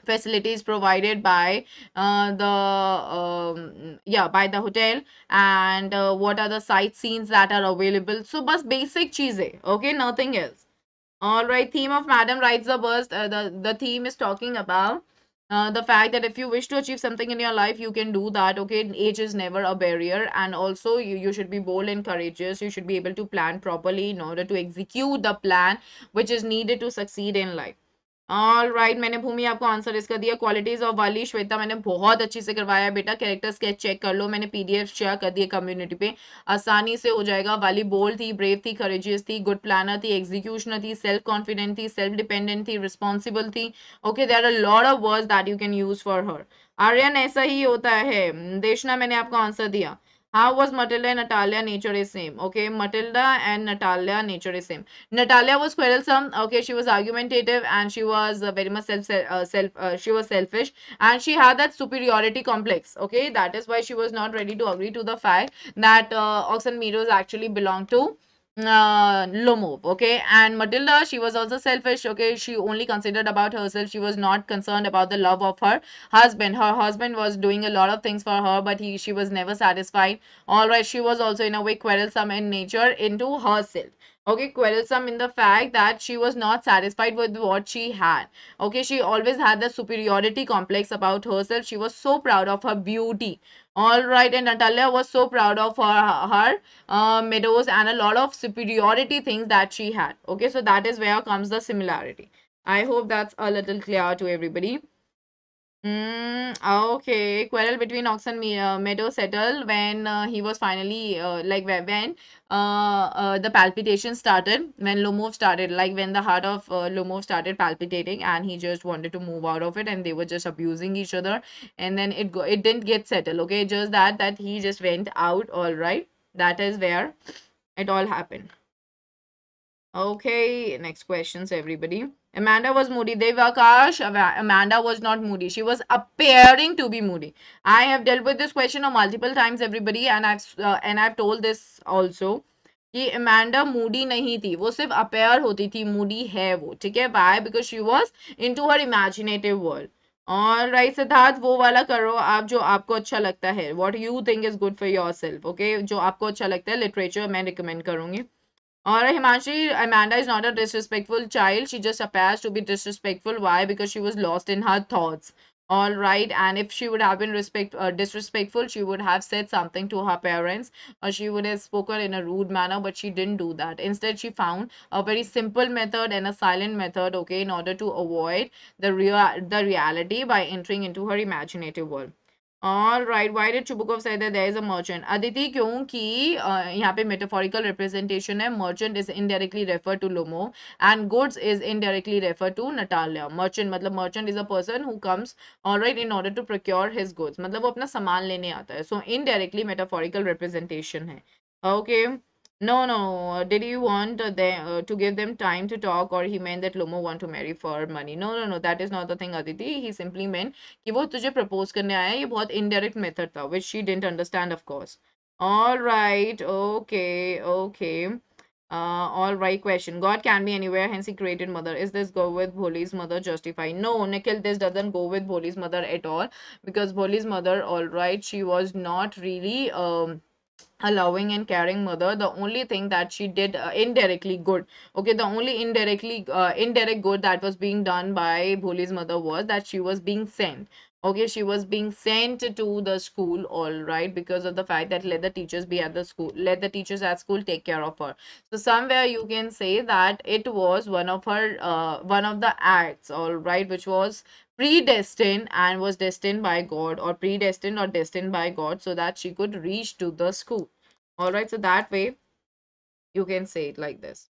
Speaker 1: facilities provided by the yeah, by the hotel, and what are the sightseeings that are available. So bus basic cheezeं, okay, nothing else. All right, theme of Madam Writes the Burst. The theme is talking about the fact that if you wish to achieve something in your life, you can do that. Okay, age is never a barrier, and also you should be bold and courageous. You should be able to plan properly in order to execute the plan which is needed to succeed in life. All right, मैंने भूमि आपको answer इसका दिया. Qualities of वाली श्वेता मैंने बहुत अच्छी से करवाया बेटा, कैरेक्टर स्केच चेक कर लो, मैंने पीडीएफ शेयर कर दिए कम्युनिटी पे, आसानी से हो जाएगा. वाली बोल्ड थी, ब्रेव थी, करेजियस थी, गुड प्लानर थी, एग्जीक्यूशनर थी, सेल्फ कॉन्फिडेंट थी, सेल्फ डिपेंडेंट थी, रिस्पॉन्सिबल थी. Okay, there are lot of words that you can use for her. Aryan, ऐसा ही होता है. देशना, मैंने आपको आंसर दिया. How was Matilda and Natalia nature is same? Okay, Matilda and Natalia nature is same. Natalia was quarrelsome. Okay, she was argumentative and she was very much she was selfish, and she had that superiority complex. Okay, that is why she was not ready to agree to the fact that Oxen Meadows actually belonged to Lomov. Okay, and Matilda, she was also selfish. Okay, she only considered about herself. She was not concerned about the love of her husband. Her husband was doing a lot of things for her, but she was never satisfied. All right, she was also in a way quarrelsome in nature into herself. Okay, quarrelsome in the fact that she was not satisfied with what she had. Okay, she always had the superiority complex about herself. She was so proud of her beauty. All right, and Natalia was so proud of her meadows and a lot of superiority things that she had. Okay, so that is where comes the similarity. I hope that's a little clear to everybody. Okay. Quarrel between Ox and Meadow settled when he was finally like when the palpitation started, when Lomov started, like when the heart of Lomov started palpitating, and he just wanted to move out of it, and they were just abusing each other, and then it didn't get settled. Okay, just that he just went out. All right, that is where it all happened. Okay, next questions, everybody. Amanda was moody. Devakash, Amanda was not moody. She was appearing to be moody. I have dealt with this question multiple times, everybody, and I've told this also कि Amanda moody नहीं थी, वो सिर्फ appear होती थी, moody है वो, ठीक है? Why? Because she was into her imaginative world. All right, Siddharth, वो वाला करो आप जो आपको अच्छा लगता है. What you think is good for yourself, okay? जो आपको अच्छा लगता है, literature मैं recommend करूँगी. All right, Himanshi, Amanda is not a disrespectful child. She just appears to be disrespectful. Why? Because she was lost in her thoughts. All right, and if she would have been disrespectful, she would have said something to her parents, or she would have spoken in a rude manner, but she didn't do that. Instead, she found a very simple method and a silent method, okay, in order to avoid the reality by entering into her imaginative world. All right, why did Chubukov say that there is a merchant? Aditi, क्योंकि यहाँ पे metaphorical representation है. Merchant is indirectly referred to Lomo and goods is indirectly referred to Natalia. Merchant मतलब merchant is a person who comes all right in order to procure his goods. मतलब वो अपना सामान लेने आता है. So indirectly metaphorical representation है. Okay. No, no. Did he want to give them time to talk, or he meant that Lomo want to marry for money? No, no, no. That is not the thing, Aditi. He simply meant कि वो तुझे propose करने आया है. ये बहुत indirect method था which she didn't understand of course. All right, okay, okay. All right, question. God can be anywhere, hence he created mother. Is this go with Bholi's mother justified? No, Nikhil, this doesn't go with Bholi's mother at all, because Bholi's mother, all right, she was not really a loving and caring mother. The only thing that she did indirectly good, okay, the only indirect good that was being done by Bholi's mother was that she was being sent, okay, she was being sent to the school, all right, because of the fact that let the teachers be at the school, let the teachers at school take care of her. So somewhere you can say that it was one of her one of the acts, all right, which was predestined and was destined by God, or predestined or destined by God, so that she could reach to the school. All right, so that way you can say it like this.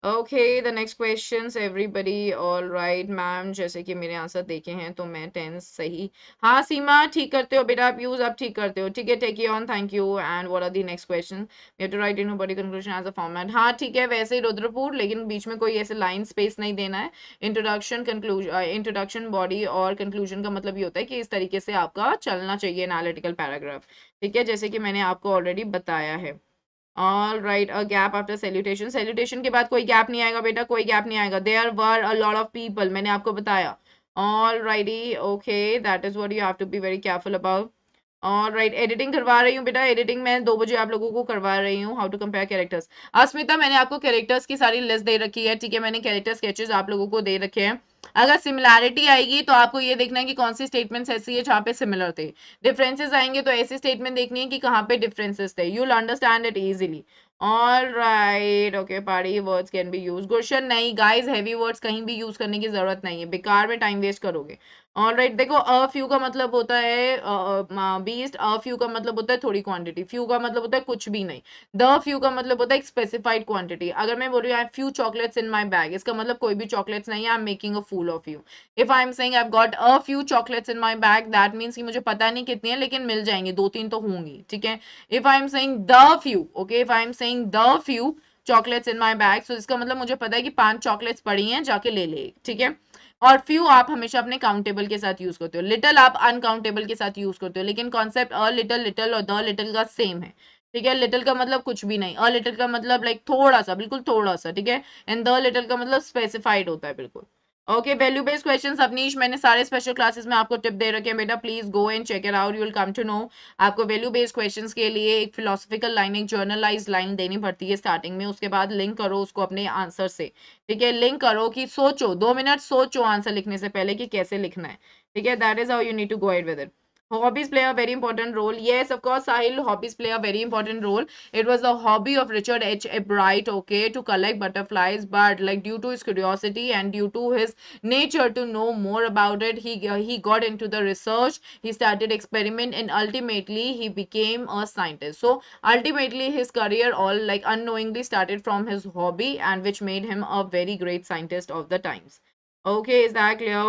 Speaker 1: Okay, the next questions everybody. All right, ma'am, जैसे कि मेरे answer देखे हैं तो मैं tense सही. हाँ सीमा, ठीक करते हो बेटा, आप यूज अब ठीक करते हो. ठीक है, take you on, thank you. And what are the next question? We have to write in body conclusion as a format. हाँ ठीक है, वैसे ही रुद्रपुर, लेकिन बीच में कोई ऐसे लाइन स्पेस नहीं देना है. इंट्रोडक्शन, कंक्लूजन, इंट्रोडक्शन, बॉडी और कंक्लूजन का मतलब ये होता है कि इस तरीके से आपका चलना चाहिए एनालिटिकल पैराग्राफ. ठीक है, जैसे कि मैंने आपको ऑलरेडी बताया है. All right, a gap after salutation. Salutation के बाद कोई गैप नहीं आएगा बेटा, कोई गैप नहीं आएगा. There were a lot of people, मैंने आपको बताया. All righty, okay, that is what you have to be very careful about. और राइट, एडिटिंग करवा रही हूँ बेटा, एडिटिंग मैं 2 बजे आप लोगों को करवा रही हूँ. How to compare characters. Asmita, मैंने आपको कैरेक्टर्स की सारी लिस्ट दे रखी है. ठीक है, मैंने कैरेक्टर स्केचेस आप लोगों को दे रखे हैं. अगर सिमिलैरिटी आएगी तो आपको ये देखना है कि कौन सी स्टेटमेंट्स ऐसी है जहाँ पे सिमिलर थे. डिफरेंसेस आएंगे तो ऐसी स्टेटमेंट देखनी है कि कहाँ पे डिफरेंसेस थे. You will understand it easily. All right, okay, party words can be use. Question नहीं गाइस, हैवी वर्ड्स कहीं भी यूज करने की जरूरत नहीं है, बेकार में टाइम वेस्ट करोगे. ऑल राइट, देखो, अ फ्यू का मतलब होता है बीस्ट. अ फ्यू का मतलब होता है थोड़ी क्वांटिटी. फ्यू का मतलब होता है कुछ भी नहीं. द फ्यू का मतलब होता है एक स्पेसिफाइड क्वांटिटी. अगर मैं बोल रही हूँ I have few chocolates in my bag, इसका मतलब कोई भी चॉकलेट्स नहीं है. I am making a fool of you. If I am saying I have got a few chocolates in my bag, that means कि मुझे पता नहीं कितनी है, लेकिन मिल जाएंगे, 2-3 तो होंगी. ठीक है. If I am saying the few, okay, if I am saying the few chocolates in my bag, so इसका मतलब मुझे पता है कि 5 चॉकलेट्स पड़ी हैं, जाके ले ले. ठीक है. और फ्यू आप हमेशा अपने काउंटेबल के साथ यूज करते हो. लिटिल आप अनकाउंटेबल के साथ यूज करते हो, लेकिन कॉन्सेप्ट अ लिटिल, लिटिल और द लिटिल का सेम है. ठीक है. लिटिल का मतलब कुछ भी नहीं, अ लिटिल का मतलब लाइक थोड़ा सा, बिल्कुल थोड़ा सा. ठीक है. एंड द लिटिल का मतलब स्पेसिफाइड होता है बिल्कुल. Okay, value based questions Avnish, मैंने सारे स्पेशल क्लासेस में आपको टिप दे रखे हैं बेटा, please go and check it out, you will come to know. आपको वैल्यू बेस्ड क्वेश्चंस के लिए एक फिलोसफिकल लाइन, एक जर्नलाइज लाइन देनी पड़ती है स्टार्टिंग में, उसके बाद लिंक करो उसको अपने आंसर से. ठीक है, लिंक करो कि सोचो, 2 मिनट सोचो आंसर लिखने से पहले कि कैसे लिखना है. ठीक है, that is how you need to go ahead with it. Hobbies play a very important role. Yes, of course, Sahil, hobbies play a very important role. It was the hobby of Richard H. Bright, okay, to collect butterflies, but like due to his curiosity and due to his nature to know more about it, he got into the research. He started experiment, and ultimately he became a scientist. So ultimately his career all like unknowingly started from his hobby, and which made him a very great scientist of the times. Okay, is that clear?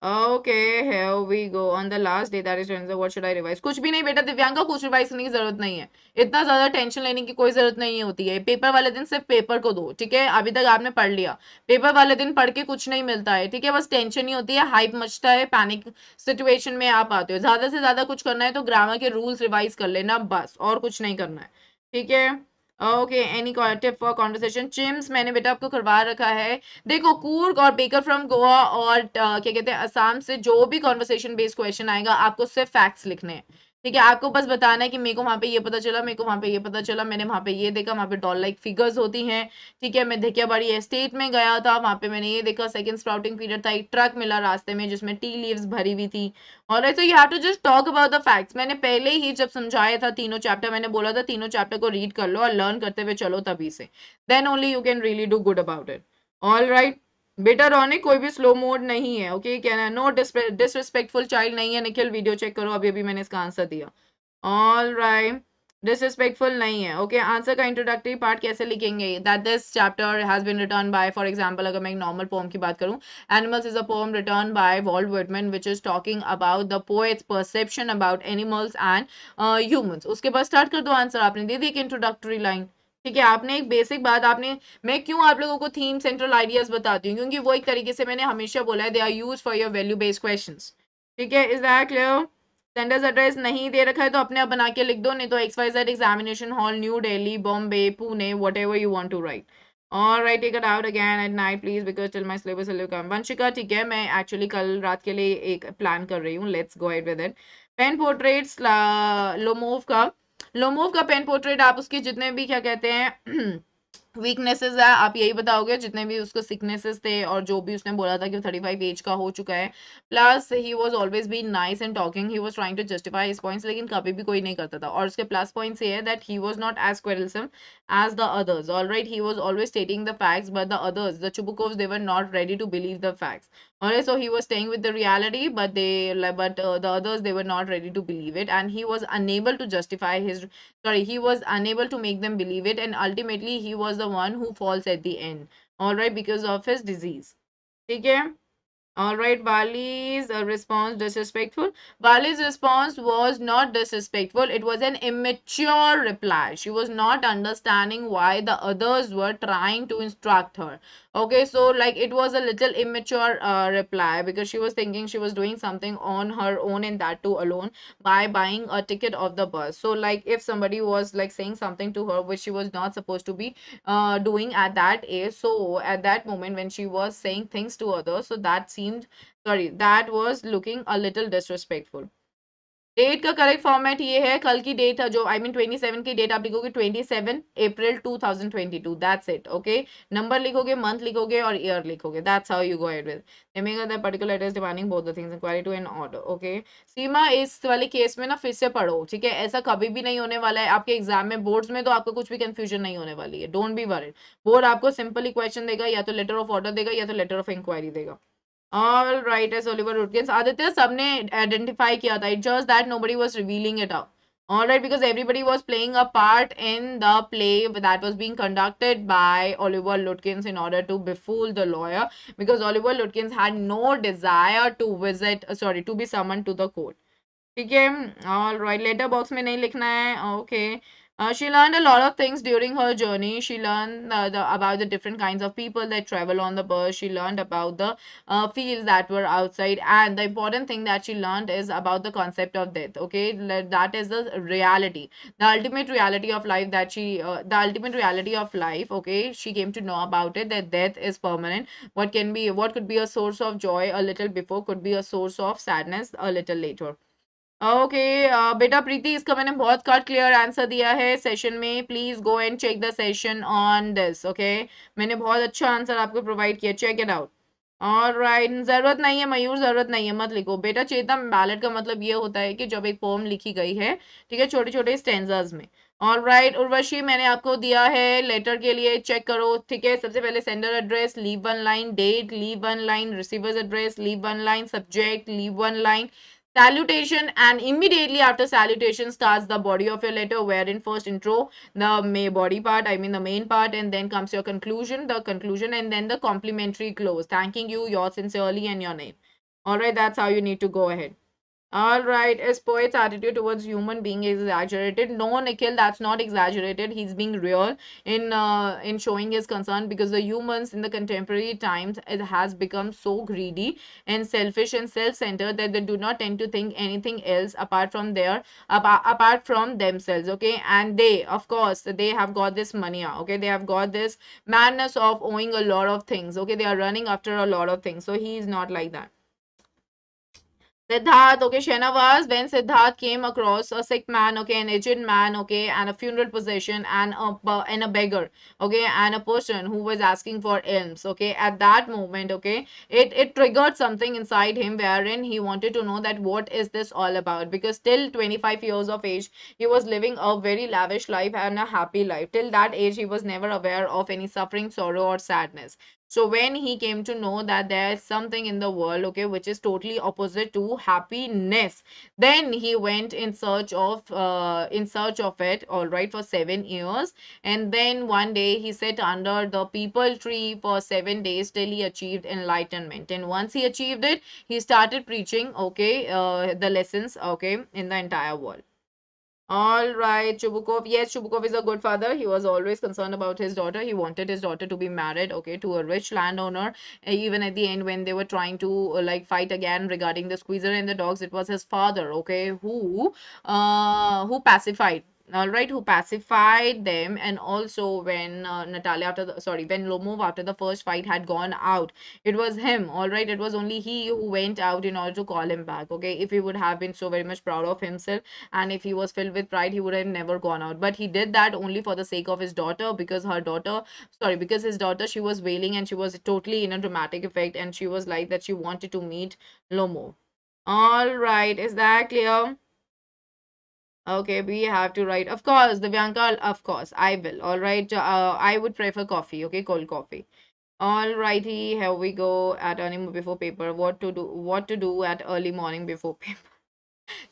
Speaker 1: Okay, here we go. On the last day, that is Wednesday, what should I revise? कुछ भी नहीं बेटा दिव्यांका, कुछ revise करने की जरूरत नहीं है. इतना ज्यादा टेंशन लेने की कोई जरूरत नहीं होती है. पेपर वाले दिन सिर्फ पेपर को दो. ठीक है, अभी तक आपने पढ़ लिया. पेपर वाले दिन पढ़ के कुछ नहीं मिलता है. ठीक है, बस टेंशन ही होती है, हाइप मचता है, पैनिक सिचुएशन में आप आते हो. ज्यादा से ज्यादा कुछ करना है तो ग्रामर के रूल्स रिवाइज कर लेना बस, और कुछ नहीं करना है. ठीक है. Okay, any tip for conversation? Chimps मैंने बेटा आपको करवा रखा है. देखो, कूर्ग और बेकर फ्रॉम गोवा और क्या कहते हैं असम से जो भी कॉन्वर्सेशन बेस्ड क्वेश्चन आएगा, आपको सिर्फ फैक्ट्स लिखने हैं. ठीक है, आपको बस बताना है कि मेरे को वहां पे ये पता चला, मेरे को वहां पे ये पता चला, मैंने वहां पे ये देखा, वहां पे डॉल लाइक फिगर्स होती हैं. ठीक है, मैं धिकियाबाड़ी एस्टेट में गया था, वहां पे मैंने ये देखा, सेकंड स्प्राउटिंग पीरियड था, एक ट्रक मिला रास्ते में जिसमें टी लीव्स भरी हुई थी. और so you have to just talk about the facts. मैंने पहले ही जब समझाया था तीनों चैप्टर, मैंने बोला था तीनों चैप्टर को रीड कर लो और लर्न करते हुए चलो, तभी से then only you can really do good about it. All right. बेटा रोनिक कोई भी स्लो मोड नहीं है, ओके, क्या नो डिसरिस्पेक्टफुल चाइल्ड नहीं है निखिल, वीडियो चेक करो, अभी अभी मैंने इसका आंसर दिया। ऑल राइट, डिसरिस्पेक्टफुल नहीं है, ओके। आंसर का इंट्रोडक्टरी पार्ट कैसे लिखेंगे, that this chapter has been written by, for example अगर मैं एक नॉर्मल पोम की बात करूं, animals is a poem written by Walt Whitman which is talking about the poet's perception about animals and humans. उसके बाद स्टार्ट कर दो आंसर, आपने दे दी एक इंट्रोडक्टरी लाइन, ठीक है, आपने एक बेसिक बात आपने, मैं क्यों आप लोगों को थीम सेंट्रल आइडियाज बताती हूँ, क्योंकि वो एक तरीके से मैंने हमेशा बोला है, they are use for your value based questions, ठीक है, is that clear. Sender's address नहीं दे रखा है तो अपने आप बना के लिख दो, नहीं तो XYZ examination hall, New Delhi, Bombay, Pune, whatever you want to write. और right, take it out again at night please because till my syllabus will come. Vanshika, ठीक है, मैं एक्चुअली कल रात के लिए एक प्लान कर रही हूँ, let's go ahead with it. Pen portraits, Lomov का, लोमोव का पेन पोर्ट्रेट, आप उसके जितने भी क्या कहते हैं वीकनेसेस है आप यही बताओगे, जितने भी उसको सिकनेसेस थे और जो भी उसने बोला था कि 35 एज का हो चुका है, plus he was always be nice and talking, he was trying to justify his points, लेकिन कभी भी कोई नहीं करता था। और उसके प्लस पॉइंट्स ये है that he was not as quarrelsome as the others, all right, he was always stating the facts, but the others, the chubukovs, they were not ready to believe the facts, all right, so he was staying with the reality, but the others, they were not ready to believe it, and he was unable to justify his, sorry, he was unable to make them believe it, and ultimately he was the one who falls at the end, all right, because of his disease, okay. All right, Bali's response disrespectful. Bali's response was not disrespectful. It was an immature reply. She was not understanding why the others were trying to instruct her. Okay, so like it was a little immature reply because she was thinking she was doing something on her own and that too alone by buying a ticket of the bus. So like if somebody was like saying something to her which she was not supposed to be doing at that age, so at that moment when she was saying things to others, so that seemed, sorry, that was looking a little disrespectful. Date का correct format ये है, कल की date है जो I mean 27 की date आप लिखोगे 27 April 2022, that's it, okay. Number लिखोगे, मंथ लिखोगे और ईयर लिखोगे, that's how you go ahead with naming the particular address demanding both the things inquiry to an order, okay. Seema, इस वाले केस में ना फिर से पढ़ो, ठीक है, ऐसा कभी भी नहीं होने वाला है आपके एग्जाम में, बोर्ड्स में तो आपको कुछ भी कंफ्यूजन नहीं होने वाली है, डोंट बी वरीड। बोर्ड आपको सिंपली क्वेश्चन देगा, या तो लेटर ऑफ ऑर्डर देगा या तो लेटर ऑफ इंक्वायरी देगा। All right, as Oliver Rutgens, Aditya सबने identify किया था, it's just that nobody was revealing it out. All right, because everybody was playing a part in the play that was being conducted by Oliver Lutkins in order to befool the lawyer, because Oliver Lutkins had no desire to visit, sorry, to be summoned to the court. ठीक है, all right, letter box में नहीं लिखना है, okay. She learned a lot of things during her journey. She learned about the different kinds of people that travel on the bus. She learned about the fields that were outside, and the important thing that she learned is about the concept of death. Okay, that is the reality, the ultimate reality of life that the ultimate reality of life. Okay, she came to know about it, that death is permanent. What could be a source of joy a little before could be a source of sadness a little later. Okay, बेटा प्रीति, इसका मैंने बहुत cut clear answer दिया है session में, please go and check the session on this, okay. मैंने बहुत अच्छा आंसर आपको प्रोवाइड किया, चेक इट आउट। और राइट, जरूरत नहीं है मयूर, जरूरत नहीं है, मत लिखो बेटा। चेतना, बैलेट का मतलब ये होता है कि जब एक पोम लिखी गई है, ठीक है, छोटे छोटे स्टेंजाज में। और राइट, उर्वशी, मैंने आपको दिया है लेटर के लिए, चेक करो, ठीक है। सबसे पहले sender address, leave one line, date, leave one line, receiver's address, leave one line, subject, leave one line, salutation, and immediately after salutation starts the body of your letter, wherein first intro, the may body part, I mean the main part, and then comes your conclusion, the conclusion, and then the complimentary close, thanking you, yours sincerely, and your name. All right, that's how you need to go ahead. All right, is poet's attitude towards human being is exaggerated? No, Nikhil, that's not exaggerated. He's being real in showing his concern, because the humans in the contemporary times, it has become so greedy and selfish and self-centered that they do not tend to think anything else apart from themselves. Okay, and they, of course, they have got this mania. Okay, they have got this madness of owing a lot of things. Okay, they are running after a lot of things. So he is not like that. Siddharth, okay, Shenavaz, when Siddharth came across a sick man, okay, an aged man, okay, and a funeral procession, and a beggar, okay, and a person who was asking for alms, okay, at that moment, okay, it triggered something inside him, wherein he wanted to know that what is this all about, because till 25 years of age, he was living a very lavish life and a happy life. Till that age, he was never aware of any suffering, sorrow, or sadness. So when he came to know that there's something in the world, okay, which is totally opposite to happiness, then he went in search of it, all right, for 7 years. And then one day he sat under the peepal tree for 7 days till he achieved enlightenment. And once he achieved it, he started preaching, okay, the lessons, okay, in the entire world. All right, Chubukov. Yes, Chubukov is a good father. He was always concerned about his daughter. He wanted his daughter to be married, okay, to a rich landowner. Even at the end, when they were trying to like fight again regarding the squeezer and the dogs, it was his father, okay, who pacified. All right, who pacified them. And also when Natalia when Lomov after the first fight had gone out, it was him, all right. It was only he who went out in order to call him back, okay. If he would have been so very much proud of himself, and if he was filled with pride, he would have never gone out. But he did that only for the sake of his daughter, because because his daughter, she was wailing and she was totally in a dramatic effect, and she was like that she wanted to meet Lomo. All right, is that clear? Okay, we have to write. Of course, Divyanka, of course, I will. All right, I would prefer coffee, okay, cold coffee. All righty, here we go. At early before paper, what to do at early morning before paper.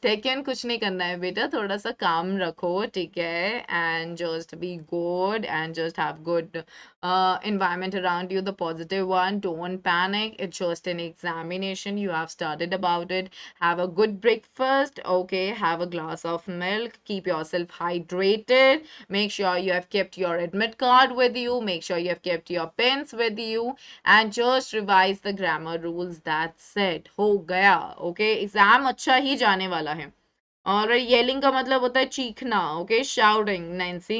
Speaker 1: Taken कुछ नहीं करना है बेटा, थोड़ा सा काम रखो, ठीक है, and just be good and just have good environment around you, the positive one. Don't panic, it's just an examination, you have studied about it. Have a good breakfast, okay, have a glass of milk, keep yourself hydrated, make sure you have kept your admit card with you, make sure you have kept your pens with you, and just revise the grammar rules. That's it, हो गया, okay. Exam अच्छा ही जाने वाला है. और yelling का मतलब होता है चीखना, okay, shouting. Nancy,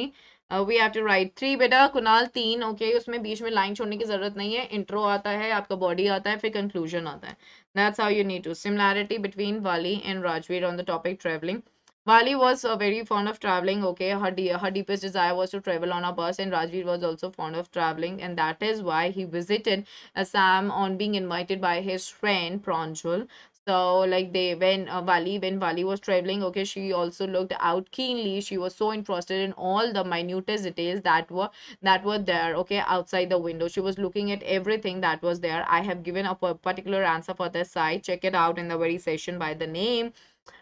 Speaker 1: we have to write 3 बेटा. कुणाल 3, ओके, उसमें बीच में लाइन छोड़ने की जरूरत नहीं है. इंट्रो आता है, आपका बॉडी आता है, फिर कंक्लूजन आता है. That's how you need to. Similarity between Vali and Rajvir on the topic travelling. Vali was very fond of traveling. Okay, her deepest desire was to travel on a bus, and Rajveer was also fond of traveling, and that is why he visited Assam on being invited by his friend Pranjul. So, like when Vali was traveling, okay, she also looked out keenly. She was so interested in all the minutest details that were there. Okay, outside the window, she was looking at everything that was there. I have given a particular answer for this site. Check it out in the very session by the name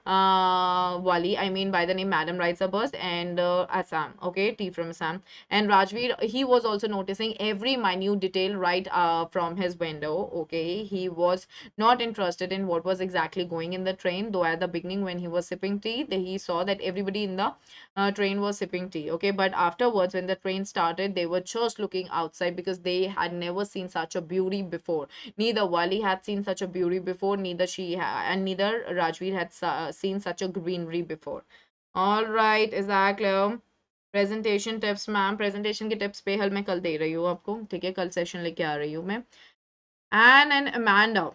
Speaker 1: Wali, I mean by the name Madam Writes a Bus, and Assam, okay, T from Assam. And Rajveer, he was also noticing every minute detail right from his window, okay. He was not interested in what was exactly going in the train, though at the beginning when he was sipping tea, he saw that everybody in the train was sipping tea, okay. But afterwards, when the train started, they were just looking outside because they had never seen such a beauty before. Neither Wali had seen such a beauty before, and neither Rajveer had seen such a greenery before. All right, is that clear? Presentation tips ma'am, presentation के tips पे हल मैं कल दे रही हूँ आपको, ठीक है, कल सेशन लेके आ रही हूँ मैं. And Amanda.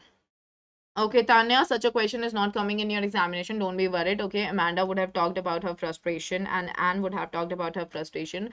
Speaker 1: Okay, Tanya, such a question is not coming in your examination. Don't be worried. Okay, Amanda would have talked about her frustration, and Anne would have talked about her frustration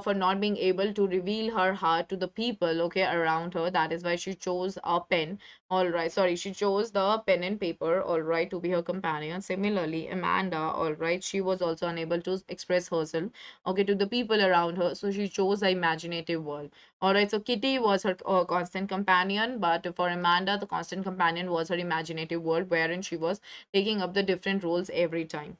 Speaker 1: for not being able to reveal her heart to the people, okay, around her. That is why she chose a pen. All right, sorry, she chose the pen and paper, all right, to be her companion. Similarly, Amanda, all right, she was also unable to express herself, okay, to the people around her. So she chose the imaginative world. All right, so Kitty was her constant companion, but for Amanda, the constant companion was her imaginative world, wherein she was taking up the different roles every time.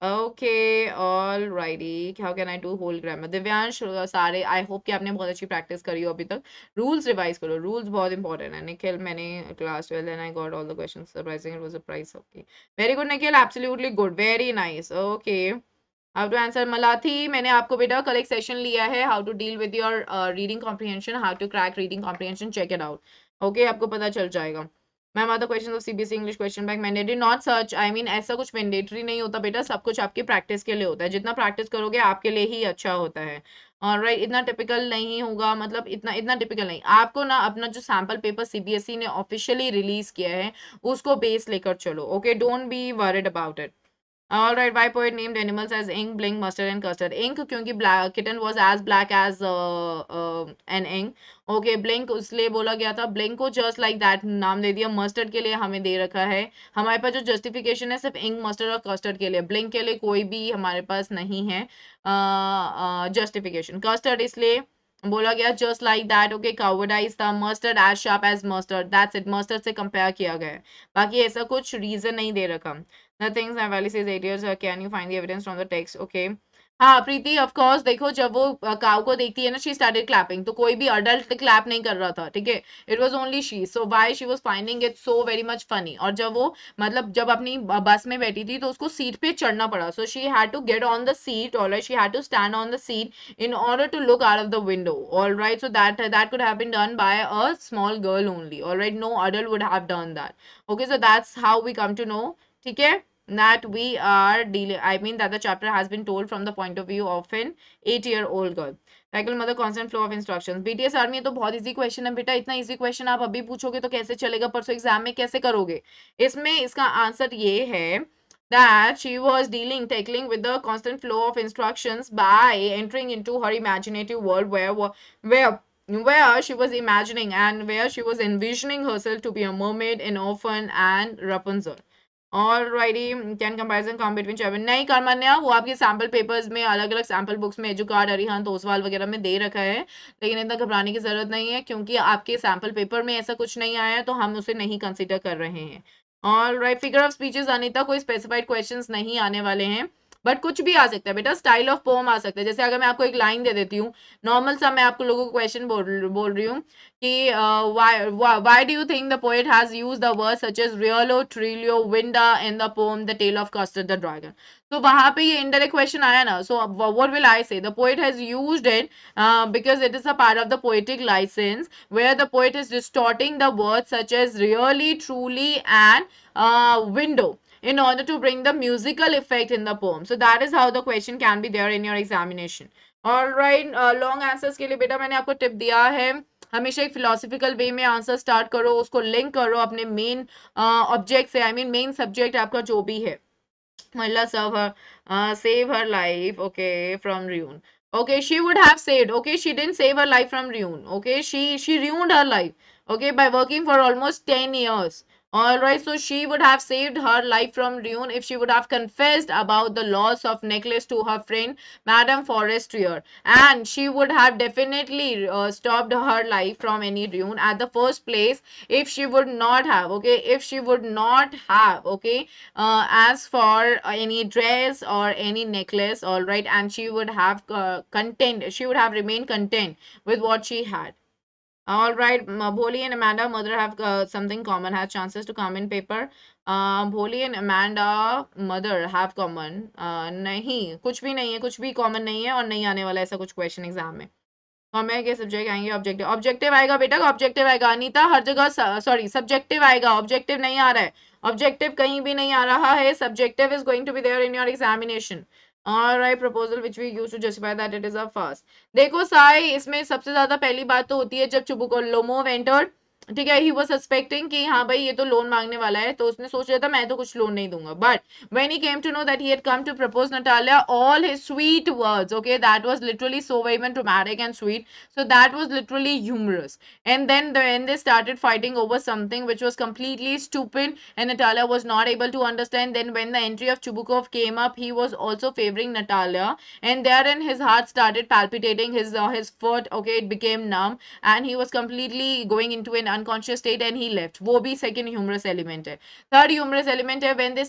Speaker 1: Okay, all righty. How can I do whole grammar? Divyansh सारे I hope कि आपने बहुत अच्छी practice करी हो अभी तक. Rules revise करो. Rules बहुत important है. Nikhil, मैंने class 12 and I got all the questions. Surprising, it was a prize. Okay. Very good, Nikhil. Absolutely good. Very nice. Okay. How to answer Malathi, मैंने आपको बेटा कल एक सेशन लिया है how to deal with your reading comprehension, how to crack reading comprehension. Check it out. Okay, आपको पता चल जाएगा. Ma'am other questions of CBSE English question bank mandatory not such. I mean ऐसा कुछ mandatory नहीं होता बेटा, सब कुछ आपकी प्रैक्टिस के लिए होता है. जितना प्रैक्टिस करोगे आपके लिए ही अच्छा होता है. ऑलराइट, इतना टिपिकल नहीं होगा, मतलब इतना इतना टिपिकल नहीं. आपको ना अपना जो सैम्पल पेपर सीबीएसई ने ऑफिशियली रिलीज किया है उसको बेस लेकर चलो. Okay, don't be worried about it. All right, why poet named animals as ink, blink, mustard, and custard? Ink क्योंकि black kitten was as black as an ink. Okay, blink उसलिए बोला गया था. Blink को just like that नाम दे दिया. Mustard के लिए हमें दे रखा है. हमारे पास जो justification है सिर्फ ink, mustard और custard के लिए. Blink के लिए कोई भी हमारे पास नहीं है justification. Custard इसलिए बोला गया just like that, okay, cowardice था, mustard as sharp as mustard, that's it, mustard से कंपेयर किया गया है, बाकी ऐसा कुछ रीजन नहीं दे रखा। Nothing valley says 8 years, can you find the evidence from the text, okay. हाँ प्रीति, ऑफ कोर्स, देखो जब वो काउ को देखती है ना, शी स्टार्टेड क्लैपिंग, तो कोई भी अडल्ट क्लैप नहीं कर रहा था, ठीक है, it was only she, so why she was finding it so very much funny. और जब वो मतलब जब अपनी बस में बैठी थी तो उसको सीट पे चढ़ना पड़ा, so she had to get on the seat, all right, she had to stand on the seat in order to look out of the window, all right, so that could have been done by a small girl only, all right, no adult would have done that, okay, so that's how we come to know, okay, that we are dealing, I mean that the chapter has been told from the point of view of an 8-year-old girl. Tackle mother constant flow of instructions, BTS army तो बहुत easy question है बेटा, इतना easy question आप अभी पूछोगे तो कैसे चलेगा, परसों एग्जाम में कैसे करोगे। इसमें इसका आंसर ये है that she was tackling with the constant flow of instructions by entering into her imaginative world where she was imagining and where she was envisioning herself to be a mermaid, an orphan, and Rapunzel. Alrighty, can comparison come between Chavin? नहीं करमन्या, वो आपके sample papers में अलग अलग sample books में एजुकार्ड, अरिहंत, ओसवाल वगैरह में दे रखा है, लेकिन इतना घबराने की जरूरत नहीं है क्योंकि आपके सैम्पल पेपर में ऐसा कुछ नहीं आया है तो हम उसे नहीं कंसिडर कर रहे हैं। All right, figure of speeches Anita, कोई स्पेसिफाइड क्वेश्चंस नहीं आने वाले हैं, बट कुछ भी आ सकता है बेटा, स्टाइल ऑफ पोम आ सकता है, जैसे अगर मैं आपको एक लाइन दे देती हूँ, नॉर्मल सा मैं आपको लोगों को क्वेश्चन बोल रही हूँ कि why do you think the poet has used the words such as Riolo, Trilio, Winda in the poem The Tale of Custard the Dragon? तो वहां पे ये indirect question आया ना, so what will I say? The poet has used it because it is a part of the poetic license where the poet is distorting the words such as really, truly, and window in order to bring the musical effect in the poem. So that is how the question can be there in your examination. All right, long answers के लिए बेटा मैंने आपको tip दिया है, हमेशा एक philosophical वे में आंसर स्टार्ट करो, उसको लिंक करो अपने मेन ऑब्जेक्ट से, आई मीन मेन सब्जेक्ट आपका जो भी है, Malla save her life, okay, from ruin. Okay, she would have saved. Okay, she didn't save her life from ruin. Okay, she ruined her life. Okay, by working for almost 10 years. All right, so she would have saved her life from ruin if she would have confessed about the loss of necklace to her friend Madame Forestier, and she would have definitely stopped her life from any ruin at the first place if she would not have. Okay, if she would not have. Okay, as for any dress or any necklace, all right, and she would have she would have remained content with what she had. All right, Bholi and Amanda mother have something common, has chances to come in paper. Bholi and Amanda mother have common, नहीं, कुछ भी नहीं है, कुछ भी common नहीं है और नहीं आने वाला ऐसा कुछ क्वेश्चन एग्जाम में। हमें के सब्जेक्ट आएंगे, ऑब्जेक्टिव, ऑब्जेक्टिव आएगा बेटा, ऑब्जेक्टिव आएगा, अनीता हर जगह सॉरी सब्जेक्टिव आएगा, ऑब्जेक्टिव नहीं आ रहा है, ऑब्जेक्टिव कहीं भी नहीं आ रहा है, subjective is going to be there in your examination. All right, proposal which we use to justify that it is a fast. देखो साई, इसमें सबसे ज्यादा पहली बात तो होती है जब चुबुको लोमोव एंटर्ड, ठीक है, ही वाज सस्पेक्टिंग कि हाँ भाई ये तो लोन मांगने वाला है, तो उसने सोच रहा था मैं तो कुछ लोन नहीं दूंगा, but when he came to know that he had come to propose Natalia, all his sweet words, okay, that was literally so very dramatic and sweet, so that was literally humorous. And then when they started fighting over something which was completely stupid and Natalia was not able to understand, then when the entry of Chubukov came up, he was also favoring Natalia, and therein his heart started palpitating, his foot, okay, it became numb, and he was completely going into an unconscious state and he left. वो भी second humorous element है. Third humorous element है when they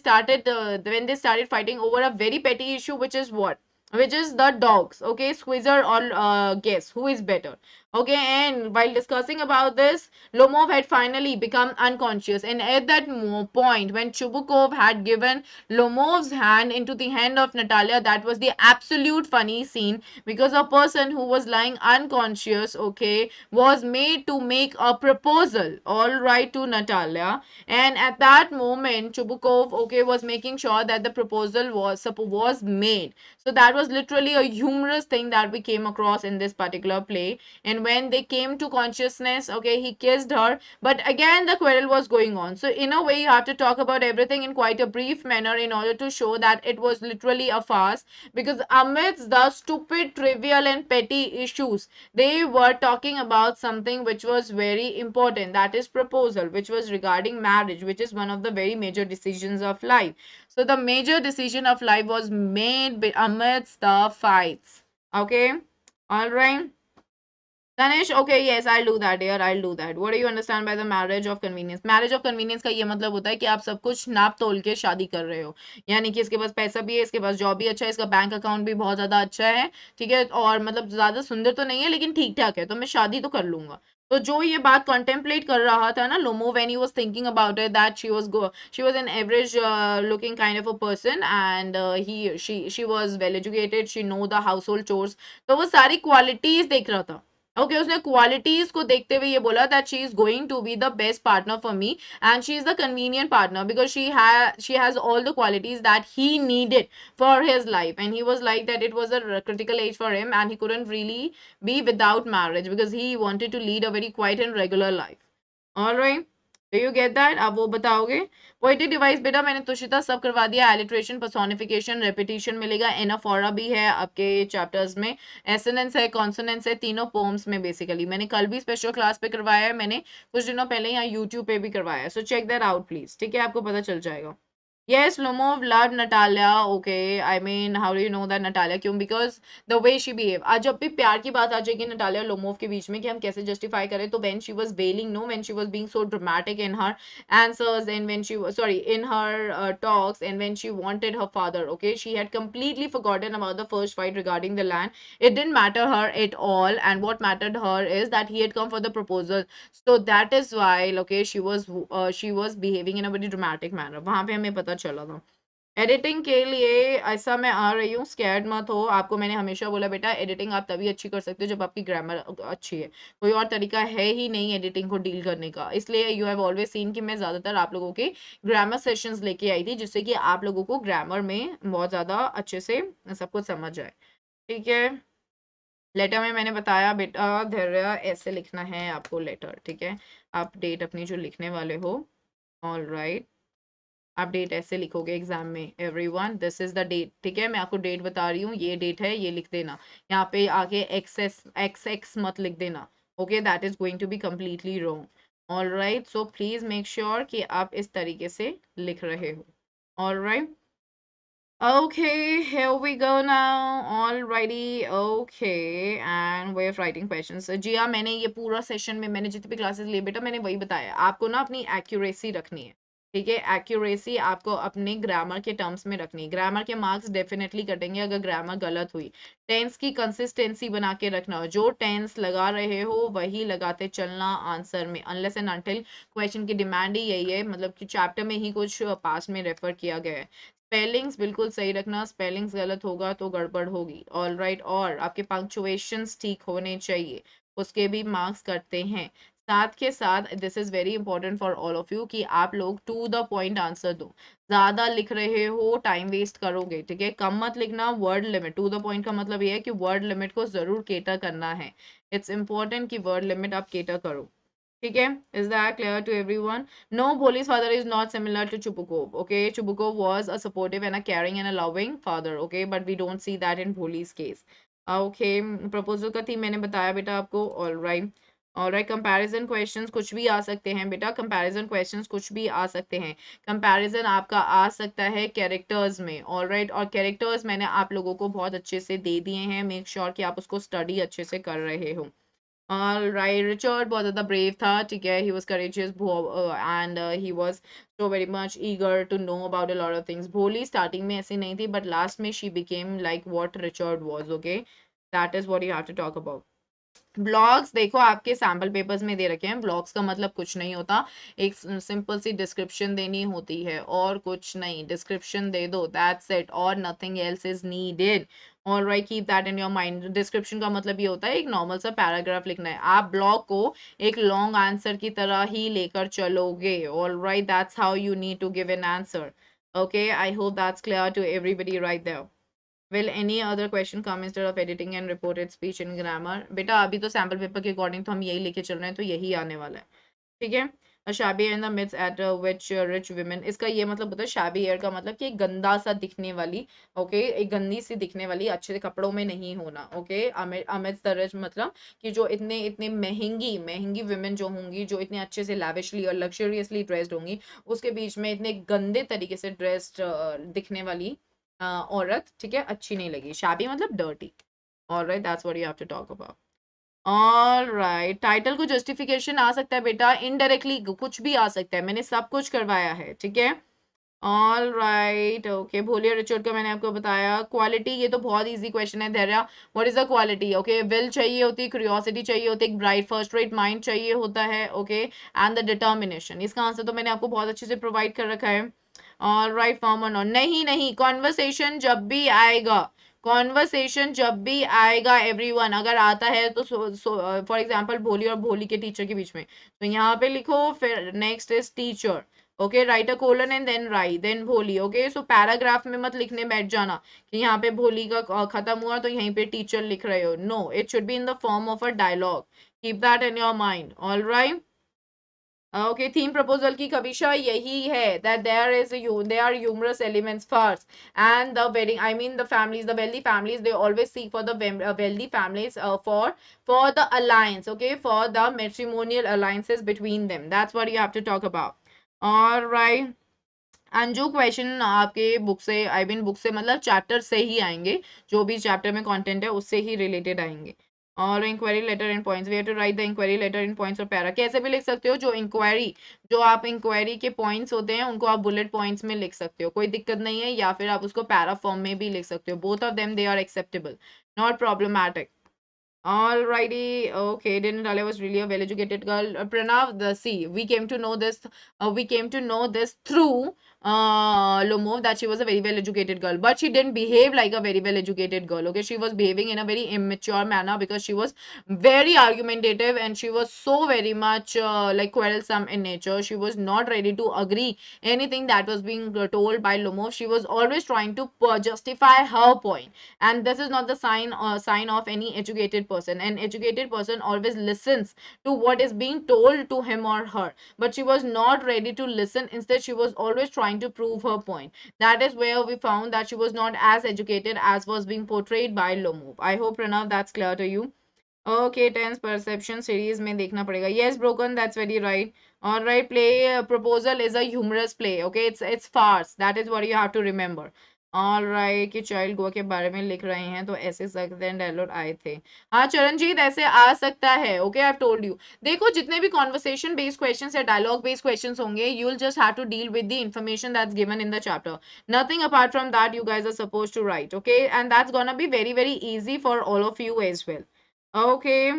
Speaker 1: started fighting over a very petty issue, which is what? Which is the dogs, okay, Squeezer or guess who is better, okay, and while discussing about this, Lomov had finally become unconscious, and at that point when Chubukov had given Lomov's hand into the hand of Natalia, that was the absolute funny scene because a person who was lying unconscious, okay, was made to make a proposal, all right, to Natalia, and at that moment Chubukov, okay, was making sure that the proposal was made. So that was literally a humorous thing that we came across in this particular play. And when they came to consciousness, okay, he kissed her, but again the quarrel was going on. So in a way you have to talk about everything in quite a brief manner in order to show that it was literally a farce, because amidst the stupid, trivial, and petty issues, they were talking about something which was very important, that is proposal, which was regarding marriage, which is one of the very major decisions of life. So the major decision of life was made amidst the fights. Okay, all right. Tanish, okay, yes, I'll do that, dear. I'll do that. What do you understand by the marriage of convenience? Marriage of convenience का ये मतलब होता है कि आप सब कुछ नाप तोल के शादी कर रहे हो, यानी कि इसके पास पैसा भी है, इसके पास जॉब भी अच्छा है, इसका बैंक अकाउंट भी बहुत ज्यादा अच्छा है, ठीक है, और मतलब ज्यादा सुंदर तो नहीं है लेकिन ठीक ठाक है, तो मैं शादी तो कर लूंगा। तो जो ये बात कॉन्टेम्पलेट कर रहा था ना लोमो, when he was thinking about it, that she was an average looking kind of a person, and he she was well educated, she know the household chores, तो वो सारी क्वालिटीज देख रहा था। ओके, उसने क्वालिटीज को देखते हुए ये बोला that she is going to be the best partner for me, and she is the convenient partner because she has all the qualities that he needed for his life, and he was like that it was a critical age for him and he couldn't really be without marriage because he wanted to lead a very quiet and regular life. All right, do you get that? आप वो बताओगे। Poetic device बेटा मैंने तुशिता सब करवा दिया, alliteration, personification, repetition मिलेगा, anaphora भी है आपके चैप्टर्स में, एसोनेंस है, कॉन्सोनेंस है, तीनों पोम्स में बेसिकली। मैंने कल भी स्पेशल क्लास पे करवाया है, मैंने कुछ दिनों पहले यहाँ यूट्यूब पे भी करवाया है, so check that out please, ठीक है, आपको पता चल जाएगा। Yes, Lomov loved Natalia. Okay, I mean, how do you know that Natalia? क्यों? Because the way she behaved. आज जब भी प्यार की बात आ जाएगी नटालिया लोमोव के बीच में कि हम कैसे जस्टिफाई करें, तो when she was wailing, no, when she was being so dramatic in her answers and when she was sorry in her talks and when she wanted her father, okay, she had completely forgotten about the first fight regarding the land. It didn't matter her at all, and what mattered her is that he had come for the proposal. So that is why okay she was behaving in a very dramatic manner, वहां पे हमें पता चला था। Editing के लिए ऐसा मैं आ रही हूँ, स्कैर्ड मत हो, आपको मैंने हमेशा बोला बेटा एडिटिंग आप तभी अच्छी कर सकते हो जब आपकी ग्रामर अच्छी है, कोई और तरीका है ही नहीं एडिटिंग को डील करने का, इसलिए यू हैव ऑलवेज सीन कि मैं ज्यादातर आप लोगों के ग्रामर सेशंस लेके आई थी जिससे कि आप लोगों को ग्रामर में बहुत ज्यादा अच्छे से सब कुछ समझ आए, ठीक है। लेटर में मैंने बताया बेटा धैर्य ऐसे लिखना है आपको लेटर, ठीक है, आप डेट अपनी जो लिखने वाले हो, ऑल राइट, आप डेट ऐसे लिखोगे एग्जाम में, everyone this is the date, ठीक है, मैं आपको डेट बता रही हूँ, ये डेट है, ये लिख देना, यहाँ पे आगे एक्स मत लिख देना, okay, that is going to be completely wrong. All right, so please make sure कि आप इस तरीके से लिख रहे हो। All right, okay, here we go now. Alrighty, okay, and way of writing questions. जी हाँ, मैंने ये पूरा सेशन में मैंने जितनी भी क्लासेस लिए बेटा मैंने वही बताया, आपको ना अपनी एक्यूरेसी रखनी है, ठीक है, एक्यूरेसी आपको अपने ग्रामर के टर्म्स में रखनी है, ग्रामर के मार्क्स डेफिनेटली कटेंगे अगर ग्रामर गलत हुई। टेंस की कंसिस्टेंसी बना के रखना, जो टेंस लगा रहे हो वही लगाते चलना आंसर में, अनलेस एंड अनटिल क्वेश्चन की डिमांड ही यही है, मतलब कि चैप्टर में ही कुछ पास में रेफर किया गया है। स्पेलिंग्स बिल्कुल सही रखना, स्पेलिंग्स गलत होगा तो गड़बड़ होगी, ऑल राइट, और आपके पंक्चुएशंस ठीक होने चाहिए, उसके भी मार्क्स करते हैं। साथ के साथ this is very important for all of you कि आप लोग टू द पॉइंट आंसर दो, ज्यादा लिख रहे हो टाइम वेस्ट करोगे, ठीक है, कम मत लिखना, word limit, to the point का मतलब ये है कि वर्ड लिमिट को जरूर केटर करना है, इट्स इंपॉर्टेंट कि वर्ड लिमिट आप केटर करो, ठीक है, is that clear to everyone? No, Boli's father is not similar to Chubukov, okay, Chubukov was a supportive and a caring and a loving father, okay, but we don't see that in Boli's case, okay। proposal का theme मैंने बताया बेटा आपको, all right, और comparison questions कुछ भी आ सकते हैं बेटा, कंपैरिजन क्वेश्चंस कुछ भी आ सकते हैं, कंपैरिजन आपका आ सकता है कैरेक्टर्स में, ऑल राइट, और कैरेक्टर्स मैंने आप लोगों को बहुत अच्छे से दे दिए हैं, मेक श्योर कि आप उसको स्टडी अच्छे से कर रहे हो। Right, Richard बहुत ज़्यादा brave था, ठीक है, he was courageous and he was so very much eager to know about a lot of things. भोली starting में ऐसी नहीं थी, but last में she became like what Richard was, okay? That is what you have to talk about. Blogs देखो आपके sample papers में दे रखे हैं, ब्लॉग्स का मतलब कुछ नहीं होता, एक सिंपल सी डिस्क्रिप्शन देनी होती है और कुछ नहीं, डिस्क्रिप्शन दे दो, दैट्स इट, और nothing else is needed. All right, keep that in your mind, description का मतलब ये होता है एक नॉर्मल सा पैराग्राफ लिखना है, आप ब्लॉग को एक लॉन्ग आंसर की तरह ही लेकर चलोगे, all right, that's how you need to give an answer, okay, I hope that's clear to everybody right there. Will any other question come instead of editing and reported speech in grammar? बेटा अभी तो sample paper के according तो हम यही लेके चल रहे हैं, तो यही आने वाला है, ठीक है। Shabby air in the mids at which rich women, इसका ये मतलब होता है शाबी एयर का मतलब कि एक गंदा सा दिखने वाली, ओके, एक गंदी सी दिखने वाली, अच्छे कपड़ों में नहीं होना, ओके, अमिड्स द रिच मतलब कि जो इतने इतने महंगी महंगी वुमेन जो होंगी, जो इतने अच्छे से लैविशली और लग्जरियसली ड्रेस्ड होंगी, उसके बीच में इतने गंदे तरीके से ड्रेस्ड दिखने वाली औरत, ठीक है, अच्छी नहीं लगी, शाबी मतलब dirty, all right, that's what you have to talk about. All right, title को जस्टिफिकेशन आ सकता है बेटा, इनडायरेक्टली कुछ भी आ सकता है, मैंने सब कुछ करवाया है, ठीक है। ऑल राइट, ओके, भोलिया रिचर्ड का मैंने आपको बताया। क्वालिटी, ये तो बहुत इजी क्वेश्चन है Dhairya, what is the quality, okay, will चाहिए होती है, क्यूरियोसिटी चाहिए होती है, एक ब्राइट फर्स्ट रेट माइंड चाहिए होता है, ओके, एंड द डिटर्मिनेशन। इसका आंसर तो मैंने आपको बहुत अच्छे से प्रोवाइड कर रखा है। ऑल राइट, फॉर्म और नॉन, नहीं नहीं, कॉन्वर्सेशन जब भी आएगा, कॉन्वर्सेशन जब भी आएगा एवरीवन, अगर आता है तो फॉर एग्जांपल भोली और भोली के टीचर के बीच में, तो यहाँ पे लिखो, फिर next is teacher, okay, write a colon and then write then भोली, ओके। सो पैराग्राफ में मत लिखने बैठ जाना कि यहाँ पे भोली का खत्म हुआ तो यहीं पे टीचर लिख रहे हो, no, it should be in the form of a dialogue, keep that in your mind. All right, okay, theme proposal की कविशा यही है, that there are humorous elements first, and the wedding, I mean the families, the wealthy families, they always seek for the wealthy families, for the alliance, okay, for the matrimonial alliances between them, that's what you have to talk about. All right, and जो question आपके book से, I mean book से मतलब chapter से ही आएंगे, जो भी chapter में कंटेंट है उससे ही रिलेटेड आएंगे। और inquiry letter in points, we have to write the inquiry letter in points और पैरा, कैसे भी लिख सकते हो, जो इंक्वायरी, जो आप इंक्वायरी के पॉइंट्स होते हैं उनको आप बुलेट पॉइंट्स में लिख सकते हो, कोई दिक्कत नहीं है, या फिर आप उसको पैरा फॉर्म में भी लिख सकते हो, both of them they are acceptable, not problematic. Alrighty, okay. Didn't Talia was really a well-educated girl. Pranav, see, we came to know this. We came to know this through Lomov, that she was a very well-educated girl, but she didn't behave like a very well-educated girl. Okay, she was behaving in a very immature manner because she was very argumentative and she was so very much like quarrelsome in nature. She was not ready to agree anything that was being told by Lomov. She was always trying to justify her point, and this is not the sign of any educated person. An educated person always listens to what is being told to him or her, but she was not ready to listen. Instead, she was always trying to prove her point. That is where we found that she was not as educated as was being portrayed by Lomu. I hope, Pranav, that's clear to you. Okay, tense perception series में देखना पड़ेगा. Yes, broken, that's very right. All right, play proposal is a humorous play. Okay, it's farce. That is what you have to remember. All right, कि child Goa के बारे में लिख रहे हैं तो ऐसे सकते हैं, डायलॉग आए थे. हाँ चरणजीत, ऐसे आ सकता है. Okay, I told you. देखो, जितने भी कॉन्वर्सेशन बेस्ड क्वेश्चंस या डायलॉग बेस्ड क्वेश्चंस होंगे, you will just have to deal with the information that's given in the chapter. Nothing apart from that you guys are supposed to write. Okay, and that's gonna be very very easy for all of you as well. Okay,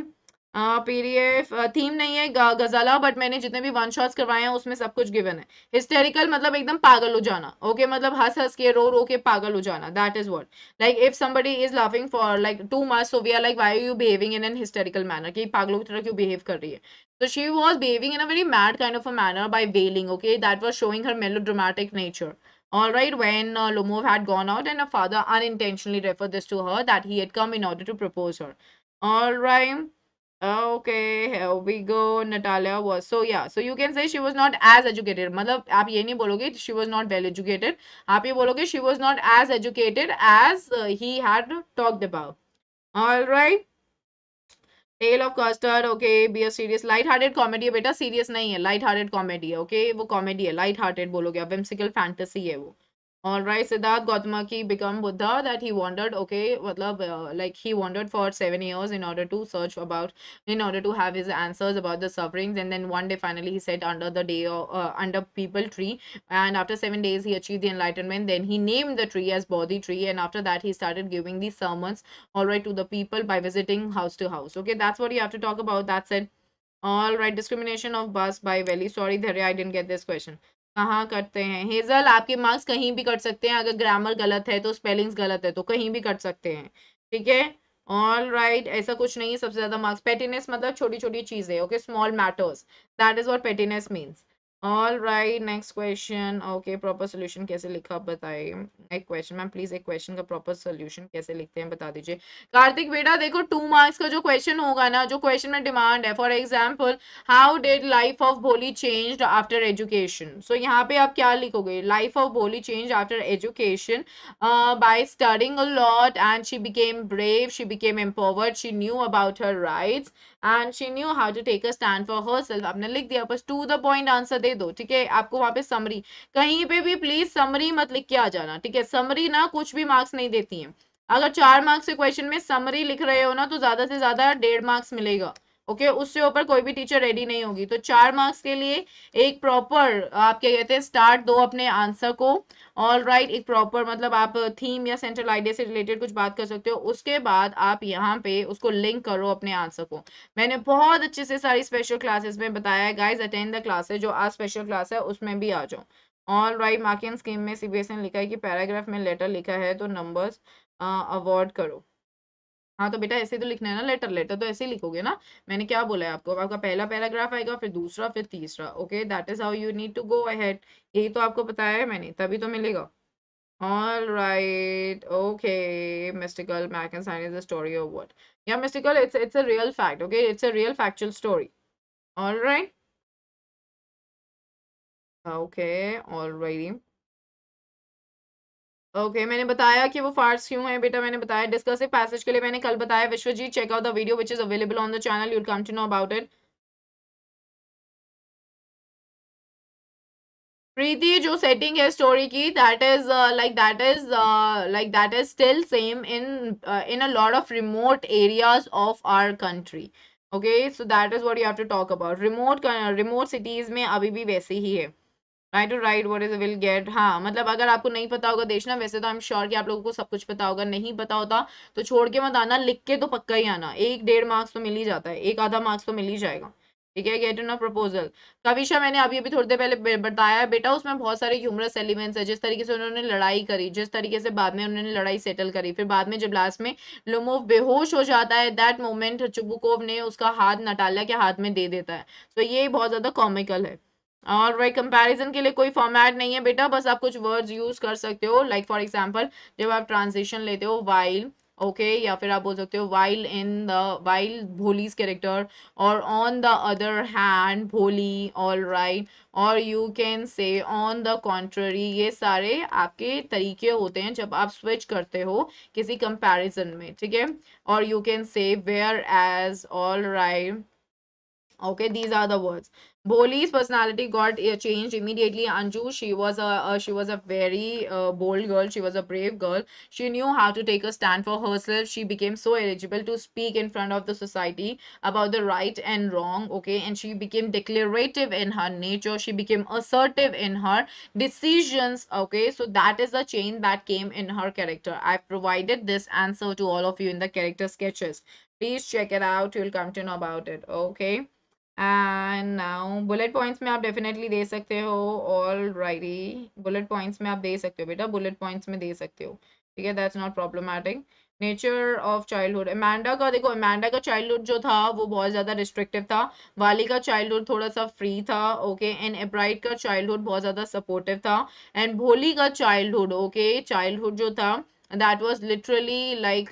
Speaker 1: PDF theme नहीं है गजाला, but मैंने जितने भी one shots करवाए हैं उसमें सब कुछ गिवन है. हिस्टेरिकल मतलब एकदम पागल हो जाना, ओके, मतलब हंस हंस के रो रो के पागल हो जाना, that is what. Like if somebody is laughing for like too much, so we are like why are you behaving in an hysterical manner, कि पागलों की तरह क्यों बिहेव कर रही है. So she was behaving in a very mad kind of a manner by wailing, okay, that was showing her melodramatic nature. All right, when Lomov had gone out and her father unintentionally referred this to her, that he had come in order to propose her. All right. Okay, here we go. Natalia was, so yeah. So you can say she was not as educated. मतलब आप ये नहीं बोलोगे she was not well educated. आप ये बोलोगे she was not as educated as he had talked about. All right. Tale of Custard, okay, be a serious, light-hearted comedy है बेटा, serious नहीं है, light-hearted comedy है, okay, वो comedy है, light-hearted बोलोगे, whimsical fantasy है वो. All right, Siddharth Gautamaki become Buddha, that he wandered, okay, matlab, like he wandered for 7 years in order to search about, in order to have his answers about the sufferings, and then one day finally he sat under the day of, under people tree, and after 7 days he achieved the enlightenment. Then he named the tree as Bodhi tree, and after that he started giving these sermons, all right, to the people by visiting house to house. Okay, that's what you have to talk about. That's it. All right, discrimination of bus by valley. Sorry Dharya, I didn't get this question. कहाँ करते हैं hazel, आपके marks कहीं भी cut सकते हैं, अगर grammar गलत है तो स्पेलिंग्स गलत है तो कहीं भी कट सकते हैं, ठीक है. ऑल राइट, ऐसा कुछ नहीं है सबसे ज्यादा मार्क्स. पेटिनेस मतलब छोटी छोटी चीजें, okay, small matters, that is what पेटिनेस means. All right, next question. Okay, proper solution कैसे लिखा आप बताइए. एक क्वेश्चन मैम प्लीज, एक क्वेश्चन का प्रॉपर सोल्यूशन कैसे लिखते हैं बता दीजिए. कार्तिक बेटा देखो, 2 मार्क्स का जो क्वेश्चन होगा ना, जो क्वेश्चन में डिमांड है, for example how did life of भोली चेंज्ड आफ्टर एजुकेशन. सो यहाँ पे आप क्या लिखोगे, लाइफ ऑफ भोली change after education by studying a lot, and she became brave, she became empowered, she knew about her rights, and she knew how to take a stand for herself. आपने लिख दिया, बस to the point answer दे दो, ठीक है. आपको वहां पे समरी, कहीं पे भी प्लीज समरी मत लिख के आ जाना, ठीक है. समरी ना कुछ भी मार्क्स नहीं देती है. अगर 4 मार्क्स के क्वेश्चन में समरी लिख रहे हो ना तो ज्यादा से ज्यादा 1.5 मार्क्स मिलेगा। ओके उससे ऊपर कोई भी टीचर रेडी नहीं होगी। तो 4 मार्क्स के लिए एक प्रॉपर आप क्या कहते हैं स्टार्ट दो अपने आंसर को। ऑल राइट एक प्रॉपर मतलब आप थीम या सेंट्रल आइडिया से रिलेटेड कुछ बात कर सकते हो। उसके बाद आप यहाँ पे उसको लिंक करो अपने आंसर को। मैंने बहुत अच्छे से सारी स्पेशल क्लासेस में बताया है गाइज, अटेंड द क्लासेस। जो आज स्पेशल क्लास है उसमें भी आ जाओ। ऑल राइट मार्किंग स्कीम में सीबीएसई ने लिखा है कि पैराग्राफ में लेटर लिखा है तो नंबर्स अवॉर्ड करो। हाँ तो बेटा ऐसे तो लिखना है ना, लेटर लेटर तो ऐसे ही लिखोगे ना। मैंने क्या बोला है आपको, आपका पहला पैराग्राफ आएगा फिर दूसरा फिर तीसरा। Okay that is how you need to go ahead. यही तो आपको बताया है मैंने, तभी तो मिलेगा। All right. Okay. Mystical. Mac and Sign is a story of what? Yeah, mystical. It's a real fact. Okay, it's a real factual story. All right. Okay. Alrighty. Okay, मैंने बताया कि वो फार्स क्यों है बेटा। मैंने बताया डिस्कसिव पैसेज के लिए मैंने कल बताया। Vishwajit check out the video which is available on the channel, you'll come to know about it. Preeti जो सेटिंग है स्टोरी की that is still same in a lot of remote areas of our country. Okay so that is what you have to talk about. Remote cities में अभी भी वैसे ही है। Right to write what is will get. हाँ मतलब अगर आपको नहीं पता होगा देखना, वैसे तो आई एम श्योर कि आप लोगों को सब कुछ पता होगा। नहीं पता होता तो छोड़ के मत आना, लिख के तो पक्का ही आना। 1-1.5 मार्क्स तो मिल ही जाता है, एक आधा मार्क्स तो मिल ही जाएगा। ठीक है गेट इन प्रपोजल। कविशा मैंने अभी अभी थोड़ी देर पहले बताया बेटा, उसमें बहुत सारे ह्यूमरस एलिमेंट्स है। जिस तरीके से उन्होंने लड़ाई करी, जिस तरीके से बाद में उन्होंने लड़ाई सेटल करी, फिर बाद में जब लास्ट में लोमोव बेहोश हो जाता है दैट मोमेंट चुबुकोव ने उसका हाथ नटालिया के हाथ में दे देता है। तो ये बहुत ज्यादा कॉमिकल है। और राइट कंपैरिजन के लिए कोई फॉर्मेट नहीं है बेटा, बस आप कुछ वर्ड्स यूज कर सकते हो। लाइक फॉर एग्जांपल जब आप ट्रांजिशन लेते हो वाइल, ओके या फिर आप बोल सकते हो while in the while Bholi's character, और ऑन द अदर हैंड भोली। ऑल राइट और यू कैन से ऑन द कॉन्ट्ररी। ये सारे आपके तरीके होते हैं जब आप स्विच करते हो किसी कंपैरिजन में। ठीक है और you can say whereas. All right okay these are the words. Boli's personality got changed immediately. Anju, she was a very bold girl, she was a brave girl. She knew how to take a stand for herself. She became so eligible to speak in front of the society about the right and wrong. Okay and she became declarative in her nature, she became assertive in her decisions. Okay so that is the change that came in her character. I've provided this answer to all of you in the character sketches. Please check it out, you'll come to know about it. Okay and now bullet points में आप definitely they सकते हो। All righty bullet points में आप दे सकते हो बेटा, bullet points में दे सकते हो। ठीक है that's not problematic. Nature of childhood, Amanda का देखो, अमांडा का चाइल्डहुड जो था वो बहुत ज़्यादा रिस्ट्रिक्टिव था। वाली का चाइल्डहुड थोड़ा सा फ्री था। ओके एंड एब्राइट का चाइल्डहुड बहुत ज़्यादा सपोर्टिव था। एंड भोली का चाइल्डहुड ओके चाइल्डहुड जो था that was literally like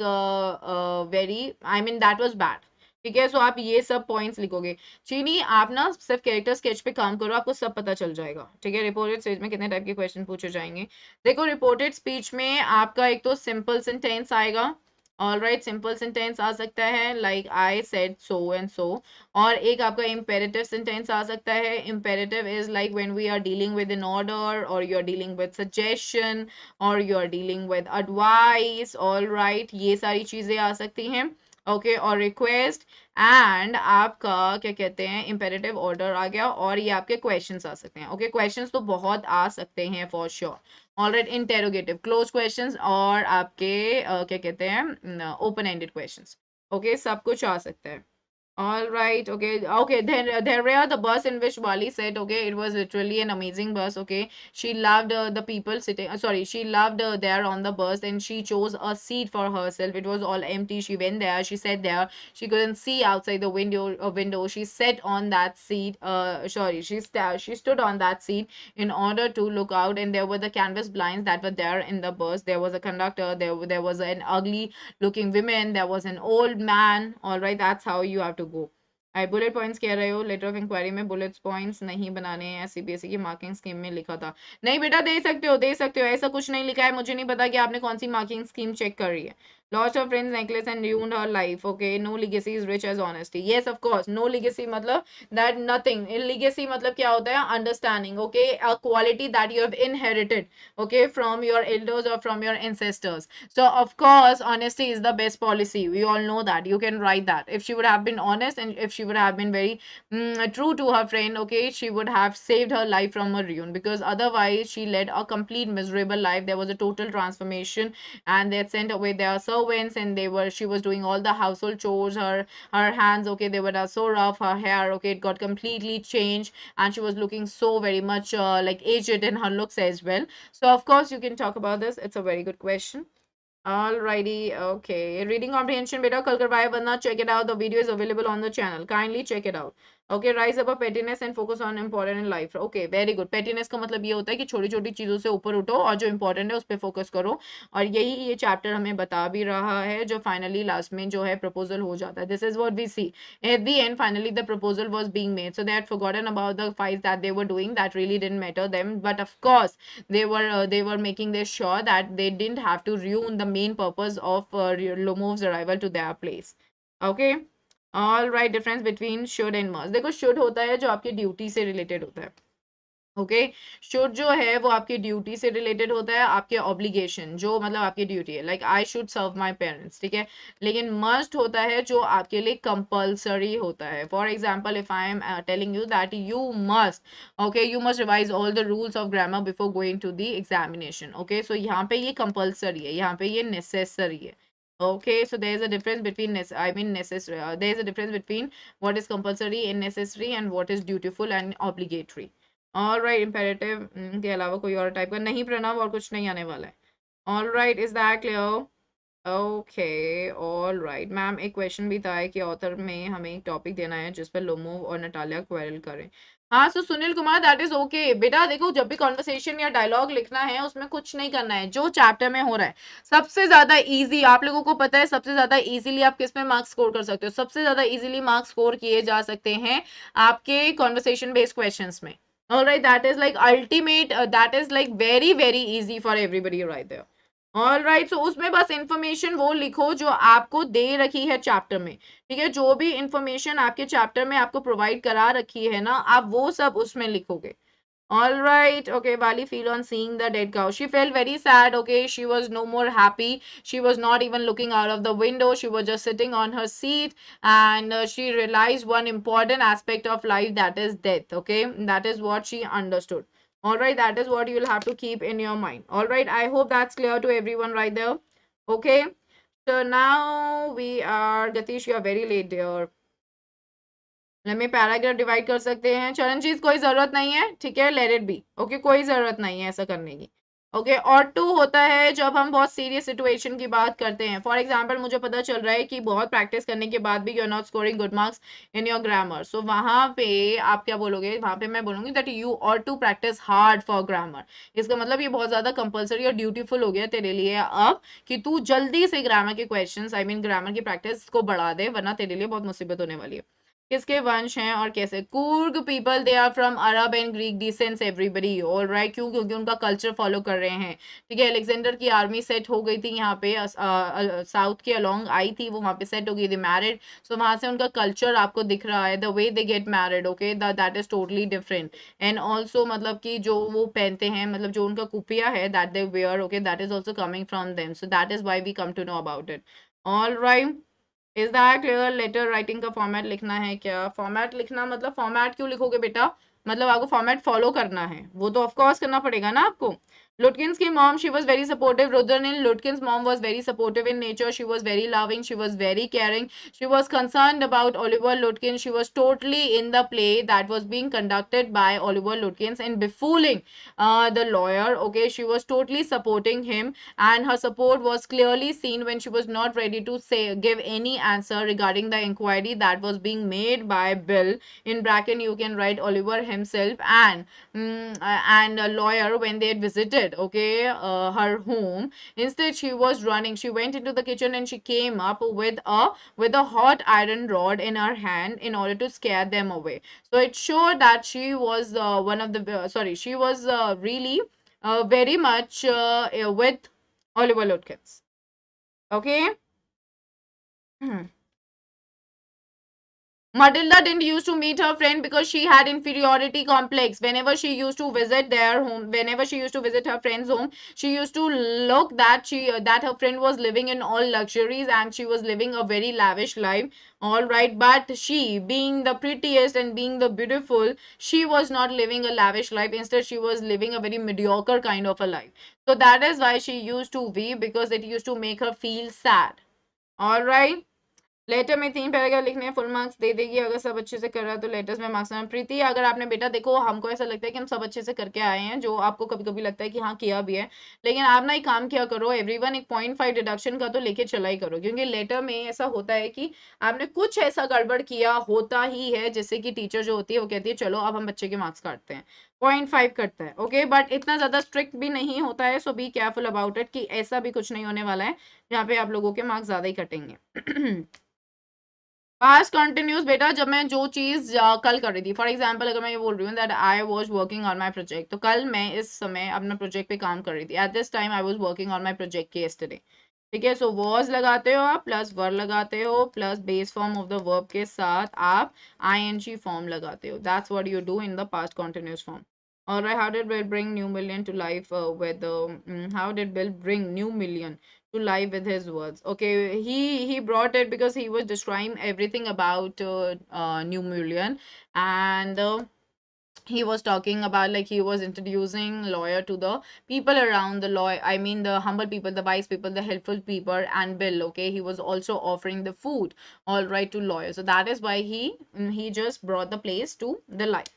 Speaker 1: very I mean that was bad. ठीक है सो आप ये सब पॉइंट्स लिखोगे। चीनी आप ना सिर्फ कैरेक्टर स्केच पे काम करो, आपको सब पता चल जाएगा। ठीक है रिपोर्टेड स्पीच में कितने टाइप के क्वेश्चन पूछे जाएंगे। देखो रिपोर्टेड स्पीच में आपका एक तो सिंपल सेंटेंस आएगा। ऑल राइट सिंपल सेंटेंस आ सकता है like I said so and so. और एक आपका इम्पेरेटिव सेंटेंस आ सकता है। Imperative is like when we are dealing with an order और you are dealing with suggestion और you are dealing with advice. All right ये सारी चीजें आ सकती हैं। ओके और रिक्वेस्ट एंड आपका क्या कहते हैं इम्पेरेटिव ऑर्डर आ गया। और ये आपके क्वेश्चंस आ सकते हैं। ओके क्वेश्चंस तो बहुत आ सकते हैं for sure. Alright interrogative close questions और आपके क्या कहते हैं ओपन एंडेड क्वेश्चंस। ओके सब कुछ आ सकता है। All right, okay, okay. Then there were the bus in which Wali said, okay, it was literally an amazing bus. Okay, she loved the people sitting. Sorry, she loved there on the bus, and she chose a seat for herself. It was all empty. She went there. She sat there. She couldn't see outside the window. She sat on that seat. Sorry, she stood on that seat in order to look out, and there were the canvas blinds that were there in the bus. There was a conductor. There was an ugly looking women. There was an old man. All right, that's how you have to go. I bullet points कह रहे हो, letter of inquiry में bullet points नहीं बनाने हैं, CBSE की marking scheme में लिखा था। नहीं बेटा दे सकते हो, दे सकते हो, ऐसा कुछ नहीं लिखा है। मुझे नहीं पता कि आपने कौन सी मार्किंग स्कीम चेक कर रही है। Lost her friend's necklace and ruined her life. Okay, no legacy is rich as honesty. Yes, of course. No legacy matlab that nothing. Legacy matlab kya hota hai? Understanding. Okay, a quality that you have inherited. Okay, from your elders or from your ancestors. So of course, honesty is the best policy. We all know that. You can write that. If she would have been honest and if she would have been very true to her friend, okay, she would have saved her life from a ruin, because otherwise she led a complete miserable life. There was a total transformation, and they had sent away their servants, and she was doing all the household chores. Her hands, okay, they were so rough. Her hair, okay, it got completely changed, and she was looking so very much like aged in her looks as well. So of course you can talk about this. It's a very good question. Alrighty, okay. Reading comprehension beta kal karwaya banna. Check it out. The video is available on the channel. Kindly check it out. Okay, rise above pettiness and focus on important in life. Okay, very good. Pettiness का मतलब ये होता है कि छोटी छोटी चीजों से ऊपर उठो और जो important है उस पर फोकस करो, और यही ये चैप्टर हमें बता भी रहा है, जो फाइनली लास्ट में जो है प्रपोजल हो जाता है. This is what we see at the end. Finally the proposal was being made, so they had forgotten about the fights that they were doing, that really didn't matter them, but of course they were making this sure that they didn't have to ruin the main purpose of Lomov's arrival to their place. Okay. All right. Difference between should and must. देखो should होता है जो आपकी duty से related होता है. Okay. Should जो है वो आपकी ड्यूटी से रिलेटेड होता है, आपके ऑब्लिगेशन, जो मतलब आपकी ड्यूटी है, like I should serve my parents, ठीक है. लेकिन मस्ट होता है जो आपके लिए कंपल्सरी होता है. For example, if I am telling you that you must, okay, you must revise all the rules of grammar before going to the examination. Okay, so यहाँ पे ये कंपल्सरी है, यहाँ पे ये नेसेसरी है. Okay, so there is a difference between necessary. There is a difference between what is compulsory and necessary and what is dutiful and obligatory. All right. Imperative के अलावा कोई और टाइप का नहीं प्रणव, और कुछ नहीं आने वाला है. All right, is that clear? Okay. All right ma'am, एक क्वेश्चन भी था कि ऑथर में हमें एक टॉपिक देना है जिस पर लोमोव और नटालिया क्वेरल करें. हाँ, so Sunil Kumar, that is okay बेटा. देखो, जब भी कॉन्वर्सेशन या डायलॉग लिखना है उसमें कुछ नहीं करना है, जो चैप्टर में हो रहा है सबसे ज्यादा इजी, आप लोगों को पता है सबसे ज्यादा इजीली आप किस में मार्क्स स्कोर कर सकते हो. सबसे ज्यादा इजीली मार्क्स स्कोर किए जा सकते हैं आपके कॉन्वर्सेशन बेस्ड क्वेश्चंस में. All right, that is like ultimate, that is like very very easy for everybody right there. All right. So उसमें बस इंफॉर्मेशन वो लिखो जो आपको दे रखी है चैप्टर में, ठीक है. जो भी इंफॉर्मेशन आपके चैप्टर में आपको प्रोवाइड करा रखी है ना, आप वो सब उसमें लिखोगे. All right. Okay, Bali feel on seeing the dead cow. She felt very sad. Okay, she was no more happy. She was not even looking out of the window. She was just sitting on her seat, and she realized one important aspect of life, that is death. Okay, that is what she understood. All right, that is what you'll have to keep in your mind. All right, I hope that's clear to everyone right there. Okay, so now we are, Gatish, you are very late, dear. हमें paragraph divide कर सकते हैं. चरणजीत, कोई जरूरत नहीं है, ठीक है, लेट इट बी. ओके, कोई जरूरत नहीं है ऐसा करने की. ओके. और टू होता है जब हम बहुत सीरियस सिचुएशन की बात करते हैं. फॉर एग्जांपल, मुझे पता चल रहा है कि बहुत प्रैक्टिस करने के बाद भी you are not scoring good marks in your grammar. So वहां पे आप क्या बोलोगे? वहां पे मैं बोलूंगी दैट यू और to practice hard for grammar. इसका मतलब ये बहुत ज्यादा कंपलसरी और ड्यूटीफुल हो गया तेरे लिए अब कि तू जल्दी से ग्रामर के क्वेश्चंस, आई मीन ग्रामर की प्रैक्टिस को बढ़ा दे, वरना तेरे लिए बहुत मुसीबत होने वाली है. किसके वंश हैं और कैसे? Coorg people, they are from Arab and Greek descent everybody. All right. क्यों? क्योंकि उनका कल्चर फॉलो कर रहे हैं, ठीक है. अलेक्जेंडर की आर्मी सेट हो गई थी यहाँ पे, साउथ के अलोंग आई थी वो, वहाँ पे सेट हो गई थी, मैरिड. सो वहाँ से उनका कल्चर आपको दिख रहा है, the way they get married. Okay, that is totally different. And also मतलब कि जो वो पहनते हैं, मतलब जो उनका कुपिया है that they were, okay, that is also coming from them. So that is why we come to know about it. All right. Is that clear? Letter writing का फॉर्मेट लिखना है क्या? फॉर्मेट लिखना मतलब फॉर्मेट क्यों लिखोगे बेटा? मतलब आपको फॉर्मेट फॉलो करना है, वो तो ऑफ कोर्स करना पड़ेगा ना आपको. Lutkin's की mom, she was very supportive. Rudranil, Lutkin's mom was very supportive in nature. She was very loving. She was very caring. She was concerned about Oliver Lutkin. She was totally in the play that was being conducted by Oliver Lutkins in befooling the lawyer. Okay, she was totally supporting him, and her support was clearly seen when she was not ready to say give any answer regarding the inquiry that was being made by Bill. In bracket, you can write Oliver himself and a lawyer when they had visited, okay, her home. Instead, she was running. She went into the kitchen and she came up with a hot iron rod in her hand in order to scare them away. So it showed that she was one of the sorry, she was really very much with Oliver Lutkins. Okay. Matilda didn't used to meet her friend because she had inferiority complex. Whenever she used to visit their home, whenever she used to visit her friend's home, she used to look that that her friend was living in all luxuries and she was living a very lavish life. All right, but she, being the prettiest and being the beautiful, she was not living a lavish life. Instead, she was living a very mediocre kind of a life. So that is why she used to weep, because it used to make her feel sad. All right. Letter में 3 paragraph लिखने हैं, full marks दे देगी अगर सब अच्छे से कर रहा है तो लेटर्स में मार्क्स। प्रीति, अगर आपने बेटा देखो, हमको ऐसा लगता है कि हम सब अच्छे से करके आए हैं, जो आपको कभी कभी लगता है कि हाँ किया भी है, लेकिन आप ना एक काम किया करो, एवरीवन एक 0.5 डिडक्शन का तो लेके चला ही करो, क्योंकि लेटर में ऐसा होता है कि आपने कुछ ऐसा गड़बड़ किया होता ही है, जिससे कि टीचर जो होती है वो कहती है चलो अब हम बच्चे के मार्क्स काटते हैं, 0.5 कटता है। ओके, बट इतना ज्यादा स्ट्रिक्ट भी नहीं होता है, सो बी केयरफुल अबाउट इट कि ऐसा भी कुछ नहीं होने वाला है जहाँ पे आप लोगों के मार्क्स ज्यादा ही कटेंगे। पास्ट कंटिन्यूस बेटा, जब मैं जो चीज कल कर रही थी, फॉर एग्जाम्पल अगर मैं ये बोल रही हूँ that I was working on my project, तो कल मैं इस समय अपने प्रोजेक्ट पे काम कर रही थी। At this time I was working on my project yesterday. ठीक है, सो वॉज लगाते हो आप, प्लस वर लगाते हो, plus base form of the verb के साथ आप आईएनजी फॉर्म लगाते हो। That's what you do in the past continuous form. Alright, how did Bill bring new million to life with how did Bill bring new million to life with his words? Okay, he brought it because he was describing everything about new million, and he was talking about, like, he was introducing lawyer to the people around the law, I mean the humble people, the wise people, the helpful people, and Bill, okay, he was also offering the food, all right, to lawyer. So that is why he just brought the place to the life.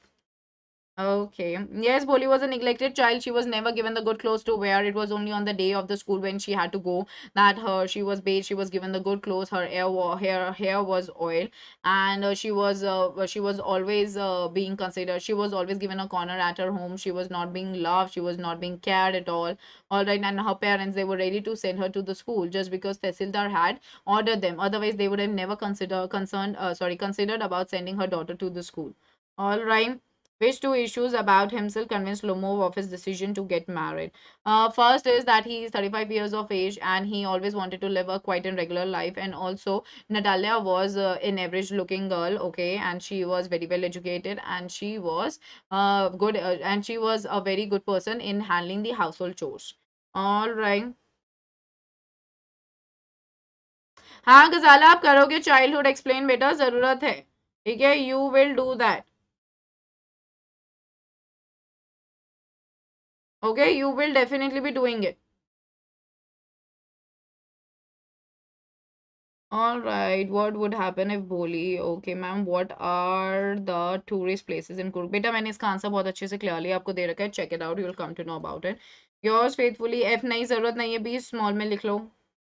Speaker 1: Okay. Yes, Boli was a neglected child. She was never given the good clothes to wear. It was only on the day of the school when she had to go that she was bathed. She was given the good clothes. Her hair was oil, and she was always being considered. She was always given a corner at her home. She was not being loved. She was not being cared at all. All right, and her parents, they were ready to send her to the school just because Tehsildar had ordered them. Otherwise, they would have never considered about sending her daughter to the school. All right. Which two issues about himself convinced Lomov of his decision to get married? First is that he is 35 years of age and he always wanted to live a quite and regular life. And also, Natalia was an average looking girl, okay, and she was very well educated and she was good and she was a very good person in handling the household chores. All right. हाँ गजाला, आप करोगे childhood explain बेटा, जरूरत है, ठीक है, you will do that. Okay, you will definitely be doing it. All right, what would happen if Boli? Okay, ma'am, what are the tourist places in Kurg? बेटा मैंने इसका आंसर बहुत अच्छे से क्लियरली आपको दे रखा है, check it out, you will come to know about it. Yours faithfully, F नहीं, जरूरत नहीं है, B small में लिख लो,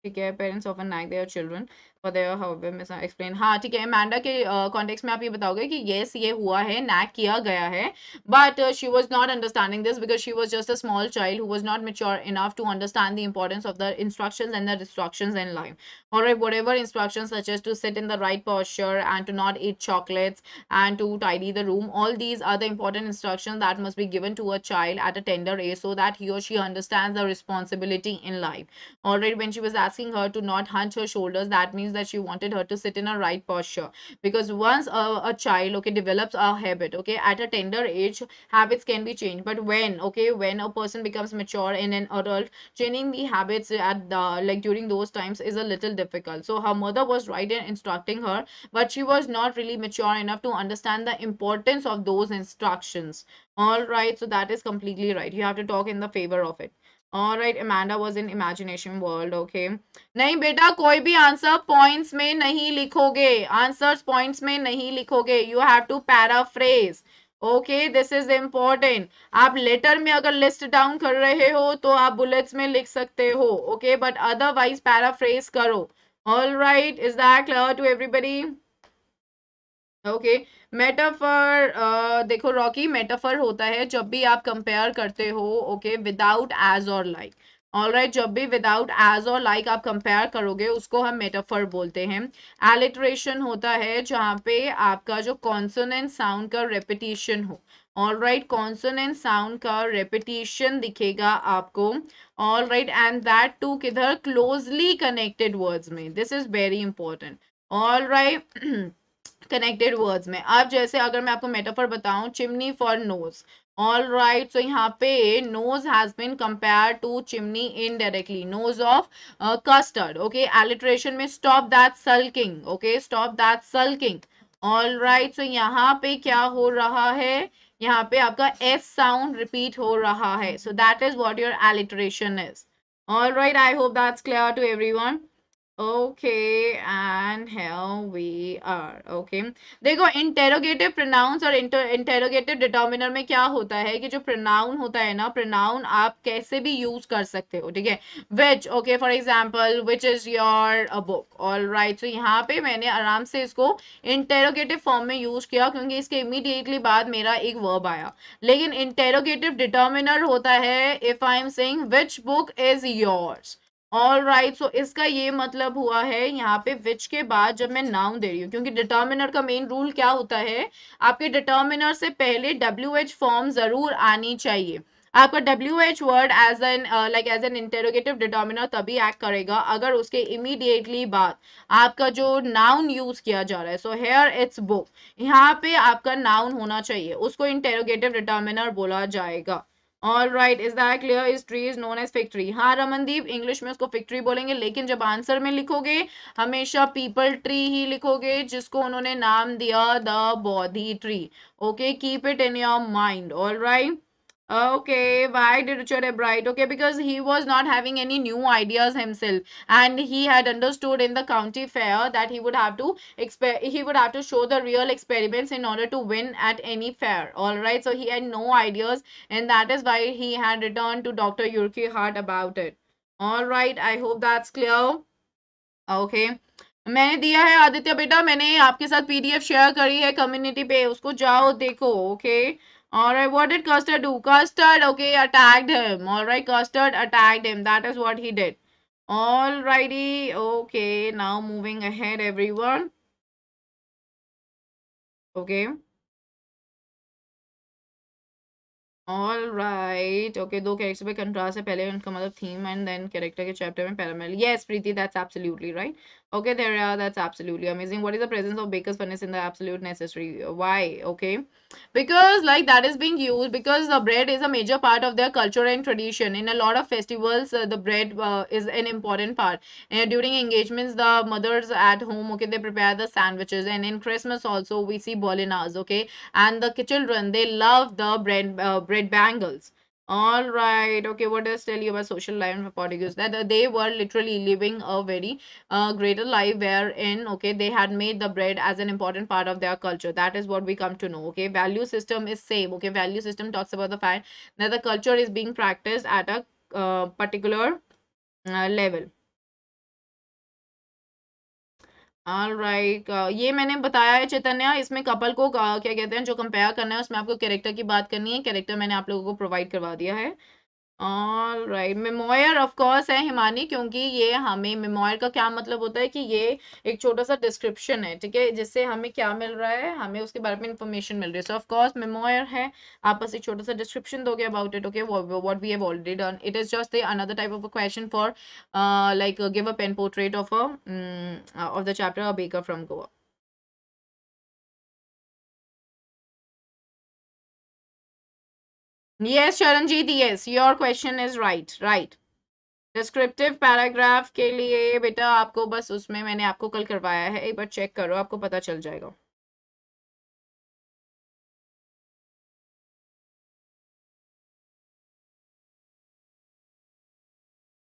Speaker 1: ठीक है। Parents often nag their children for their however miss explain। हाँ ठीक है, अमांडा के कॉन्टेक्स्ट में आप ये बताओगे कि yes ये हुआ है, nag किया गया है, but she was not understanding this because she was just a small child who was not mature enough to understand the importance of the instructions and the instructions in life. All right, whatever instructions such as to sit in the right posture and to not eat chocolates and to tidy the room, all these are the important instructions that must be given to a child at a tender age so that he or she understands the responsibility in life. All right, when she was asking her to not hunch her shoulders, that means that she wanted her to sit in a right posture, because once a child, okay, develops a habit, okay, at a tender age, habits can be changed, but when a person becomes mature in an adult, changing the habits at the, like, during those times is a little difficult. So her mother was right in instructing her, but she was not really mature enough to understand the importance of those instructions. All right, so that is completely right. You have to talk in the favor of it. All right, Amanda was in imagination world. Okay, नहीं बेटा, कोई भी answer points में नहीं लिखोगे, answers points में नहीं लिखोगे, you have to paraphrase. Okay, this is important. आप लेटर में अगर लिस्ट डाउन कर रहे हो तो आप बुलेट्स में लिख सकते हो, ओके, बट अदरवाइज पैराफ्रेज करो। All right, is that clear to everybody? Okay, metaphor, देखो रॉकी, मेटाफर होता है जब भी आप कंपेयर करते हो, ओके, विदाउट एज और लाइक। ऑल राइट, जब भी विदाउट एज और लाइक आप कंपेयर करोगे उसको हम मेटाफर बोलते हैं। एलिट्रेशन होता है जहाँ पे आपका जो कॉन्सोनेंट साउंड का रेपिटेशन हो। ऑल राइट, कॉन्सोनेंट साउंड का रेपिटेशन दिखेगा आपको, all right, and that too किधर, क्लोजली कनेक्टेड वर्ड्स में, this is very important, all right, connected words में। अब जैसे अगर मैं आपको मेटाफर बताऊं, chimney for nose, all right, so यहाँ पे nose has been compare to chimney indirectly, nose of custard, okay, alliteration में stop that sulking, okay, stop that sulking, all right, so यहाँ पे क्या हो रहा है, यहाँ पे आपका एस साउंड रिपीट हो रहा है, so that is what your alliteration is, all right, I hope that's clear to everyone. Okay, and here we are. Okay, देखो इंटेरोगेटिव प्रोनाउंस और इंटेरोगेटिव डिटर्मिनर में क्या होता है कि जो प्रोनाउन होता है ना, प्रोनाउन आप कैसे भी यूज कर सकते हो, ठीक है, which, okay, for example which is your book, all right, so यहाँ पे मैंने आराम से इसको इंटेरोगेटिव फॉर्म में यूज किया क्योंकि इसके इमीडिएटली बाद मेरा एक वर्ब आया, लेकिन इंटेरोगेटिव डिटर्मिनर होता है if I am saying which book is yours, all right, so इसका ये मतलब हुआ है यहाँ पे विच के बाद जब मैं नाउन दे रही हूँ, क्योंकि डिटर्मिनर का मेन रूल क्या होता है, आपके डिटर्मिनर से पहले WH फॉर्म जरूर आनी चाहिए, आपका WH word as an like as an interrogative determiner तभी एक्ट करेगा अगर उसके इमीडिएटली बाद आपका जो नाउन यूज किया जा रहा है, सो हेयर इट्स बुक, यहाँ पे आपका नाउन होना चाहिए, उसको इंटेरोगेटिव डिटर्मिनर बोला जाएगा, all right, is that clear, is tree is known as fig tree, हाँ रमनदीप, इंग्लिश में उसको फिग ट्री बोलेंगे, लेकिन जब आंसर में लिखोगे हमेशा पीपल ट्री ही लिखोगे जिसको उन्होंने नाम दिया the Bodhi tree, okay, keep it in your mind, all right, okay, why did Richard write? Okay, because he was not having any new ideas himself, and he had understood in the county fair that he would have to show the real experiments in order to win at any fair. All right, so he had no ideas, and that is why he had returned to Dr. Yurki Hart about it. All right, I hope that's clear. Okay. मैंने दिया है आदित्य बेटा, मैंने आपके साथ PDF share करी है community पे, उसको जाओ देखो, okay, alright, what did Custard do? Custard, okay, attacked him, alright, Custard attacked him, that is what he did, alrighty, okay, now moving ahead everyone, okay, all right, okay, दो character पे contrast है, पहले उनका मतलब theme and then character के chapter में parallel, yes Preeti, that's absolutely right, okay, there are, that's absolutely amazing. What is the presence of baker's furnace in the absolute necessary, why? Okay, because like that is being used because the bread is a major part of their culture and tradition. In a lot of festivals the bread is an important part, during engagements the mothers at home, okay, they prepare the sandwiches, and in Christmas also we see bolinas, okay, and the children they love the bread bangles, all right, okay, what does tell you about social life of Portuguese, that they were literally living a very greater life wherein, okay, they had made the bread as an important part of their culture, that is what we come to know, okay, value system is same, okay, value system talks about the fact that the culture is being practiced at a particular level, all right, ये मैंने बताया है चैतन्य, इसमें couple को क्या कहते हैं जो कंपेयर करना है उसमें आपको कैरेक्टर की बात करनी है, कैरेक्टर मैंने आप लोगों को प्रोवाइड करवा दिया है, all right, memoir of course है हिमानी, क्योंकि ये हमें मेमोयर का क्या मतलब होता है कि ये एक छोटा सा डिस्क्रिप्शन है, ठीक है, जिससे हमें क्या मिल रहा है, हमें उसके बारे में इंफॉर्मेशन मिल रही है, सो ऑफ कोर्स मेमोयर है, आप बस एक छोटा सा डिस्क्रिप्शन दोगे about it, okay, what we have already done, it is just another type of a question for like give a pen portrait of a of the chapter a baker from Goa. Yes, Charanjit, yes, your question is right. Descriptive paragraph के लिए बेटा आपको बस उसमें मैंने आपको कल करवाया है, एक बार चेक करो, आपको पता चल जाएगा।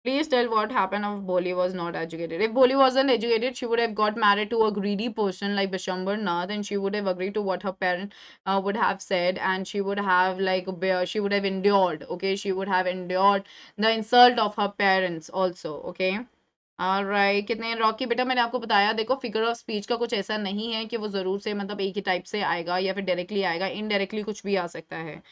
Speaker 1: Please tell what happened if Boli was not educated. If Boli wasn't educated, she would have got married to a greedy person like Bishambar Nath, and she would have agreed to what her parent would have said, and she would have she would have endured. Okay, she would have endured the insult of her parents also. Okay. Alright, कितने Rocky बेटा, मैंने आपको बताया देखो figure of speech का कुछ ऐसा नहीं है कि वो जरूर से मतलब एक ही टाइप से आएगा या फिर डायरेक्टली आएगा, इनडायरेक्टली कुछ भी आ सकता है,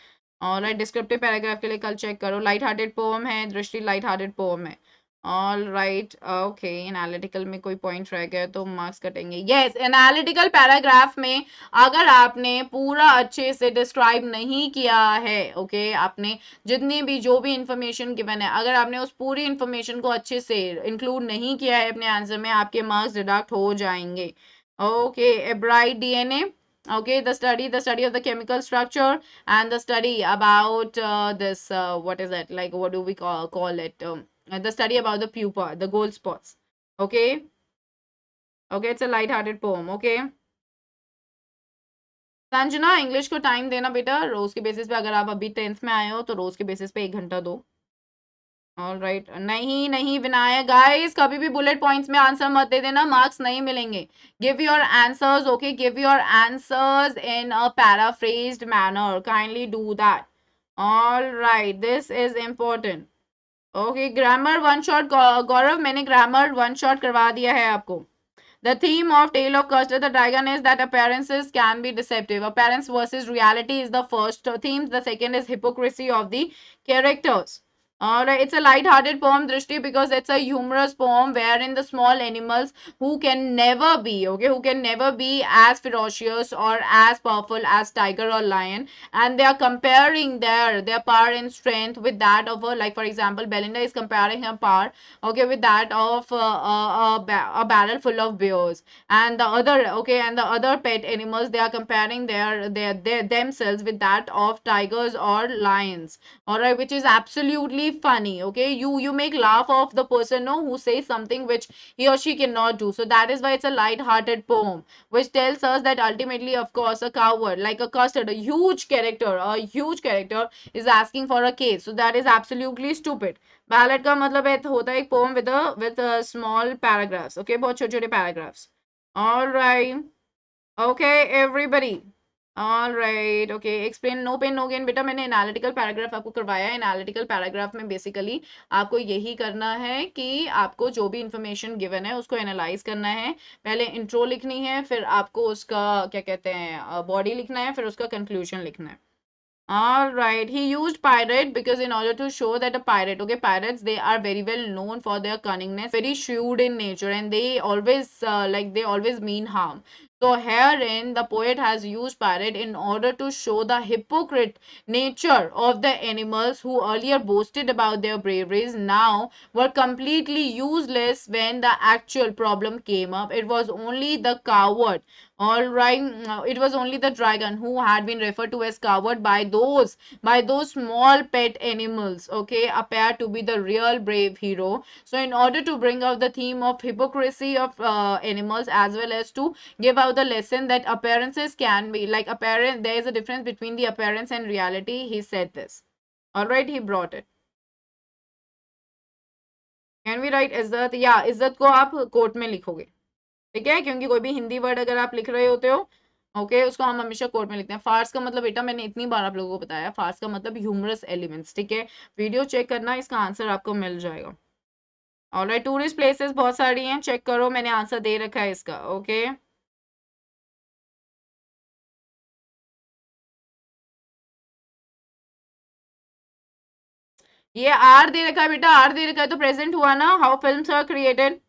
Speaker 1: ऑलराइट, डिस्क्रिप्टिव पैराग्राफ के लिए कल चेक करो, लाइट हार्टेड पोएम है, दृष्टि लाइट हार्टेड पोएम है, ऑल राइट, ओके। एनालिटिकल में कोई पॉइंट रह गया तो मार्क्स कटेंगे। यस, एनालिटिकल पैराग्राफ में अगर आपने पूरा अच्छे से डिस्क्राइब नहीं किया है, ओके, आपने जितनी भी जो भी इंफॉर्मेशन गिवन है, अगर आपने उस पूरी इंफॉर्मेशन को अच्छे से इंक्लूड नहीं किया है अपने आंसर में, आपके मार्क्स डिडक्ट हो जाएंगे। Okay, एब्राइट DNA, okay, the study of the chemical structure, and the study about this what is it, like, what do we call it, the study about the pupa, the gold spots. Okay, okay, it's a light-hearted poem. Okay, Sanjana, English को time देना बेटा, रोज के basis पे। अगर आप अभी 10th में आए हो तो रोज के बेसिस पे 1 घंटा दो। ऑल राइट, नहीं नहीं विनायक, गाइस कभी भी बुलेट पॉइंट्स में आंसर मत दे देना, मार्क्स नहीं मिलेंगे। Give your answers, okay, give your answers in a paraphrased manner, kindly do that. All right, this is important. Okay, grammar one shot, Gaurav मैंने ग्रामर वन शॉट करवा दिया है आपको। The theme of Tale of Custer the Dragon is that appearances can be deceptive. Appearance versus reality is the first theme. The second is hypocrisy of the characters. Alright, it's a light-hearted poem, Drishti, because it's a humorous poem wherein the small animals who can never be, okay, who can never be as ferocious or as powerful as tiger or lion, and they are comparing their power and strength with that of a, like for example, Belinda is comparing her power, okay, with that of a barrel full of bears, and the other, okay, and the other pet animals, they are comparing their themselves with that of tigers or lions. All right, which is absolutely funny. Okay, you make laugh of the person, no, who says something which he or she cannot do. So that is why it's a light-hearted poem which tells us that ultimately, of course, a coward like a custard, a huge character is asking for a case. So that is absolutely stupid. Ballad का मतलब है होता है एक poem with small paragraphs, okay, बहुत छोटे छोटे paragraphs. All right, okay everybody, all right, okay, explain no pain no gain. बेटा मैंने एनालिटिकल पैराग्राफ आपको करवाया है। एनालिटिकल पैराग्राफ में बेसिकली आपको यही करना है कि आपको जो भी इंफॉर्मेशन गिवन है उसको एनालाइज करना है। पहले इंट्रो लिखनी है, फिर आपको उसका क्या कहते हैं बॉडी लिखना है, फिर उसका कंक्लूजन लिखना है। All right. He used pirate because in order to show that a pirate, okay, pirates, they are very well known for their cunningness, very shrewd in nature, and they always, they always mean harm. So herein, the poet has used pirate in order to show the hypocrite nature of the animals who earlier boasted about their braveries, now were completely useless when the actual problem came up. It was only the coward, all right, it was only the dragon who had been referred to as coward by those small pet animals, okay, appear to be the real brave hero. So in order to bring out the theme of hypocrisy of animals, as well as to give out the lesson that appearances can be like apparent, there is a difference between the appearance and reality, he said this. All right, he brought it. Can we write इज्जत? या इज्जत को आप court में लिखोगे, ठीक है, क्योंकि कोई भी हिंदी वर्ड अगर आप लिख रहे होते हो, ओके, उसको हम हमेशा कोर्ट में लिखते हैं। फार्स का मतलब बेटा मैंने इतनी बार आप लोगों को बताया, फार्स का मतलब ह्यूमरस एलिमेंट्स, ठीक है। वीडियो चेक करना, इसका आंसर आपको मिल जाएगा। ऑलराइट, टूरिस्ट प्लेसेस बहुत सारी हैं, चेक करो, मैंने आंसर दे रखा है इसका, ओके। ये आर दे रखा है बेटा, आर दे रखा है तो प्रेजेंट हुआ ना, how films are created.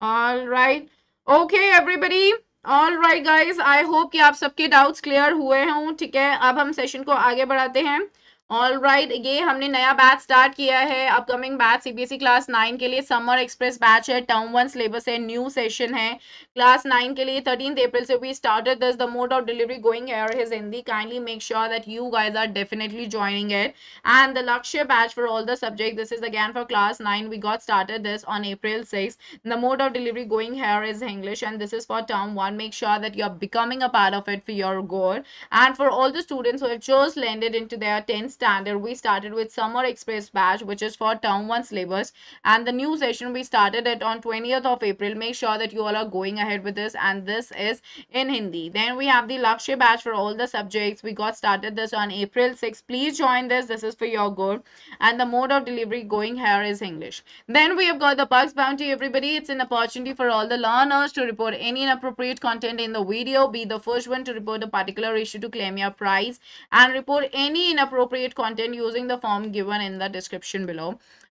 Speaker 1: All right, okay everybody, all right guys, I hope कि आप सबके डाउट्स क्लियर हुए हों, ठीक है। अब हम सेशन को आगे बढ़ाते हैं। ऑल राइट, ये हमने नया बैच स्टार्ट किया है, अपकमिंग बैच सीबीएसई क्लास 9 के लिए समर एक्सप्रेस बैच है, टर्म 1 सिलेबस है, न्यू सेशन है। क्लास 9 के लिए 13 अप्रैल से we started this, the mode of delivery going here is Hindi, kindly make sure that you guys are definitely joining it. And the Lakshya batch for all the subjects, this is again for class 9, we got started this on April 6th. The mode of delivery going here is English, and this is for term 1. Make sure that you're becoming a part of it for your goal. And for all the students who have just landed into their 10th standard, we started with Summer Express batch, which is for term 1 syllabus. And the new session, we started it on 20th of April. Make sure that you all are going ahead with this, and this is in Hindi. Then we have the Lakshya batch for all the subjects. We got started this on April 6th. Please join this. This is for your good. And the mode of delivery going here is English. Then we have got the Bugs Bounty, everybody. It's an opportunity for all the learners to report any inappropriate content in the video. Be the first one to report a particular issue to claim your prize, and report any inappropriate content using the form given in the description below.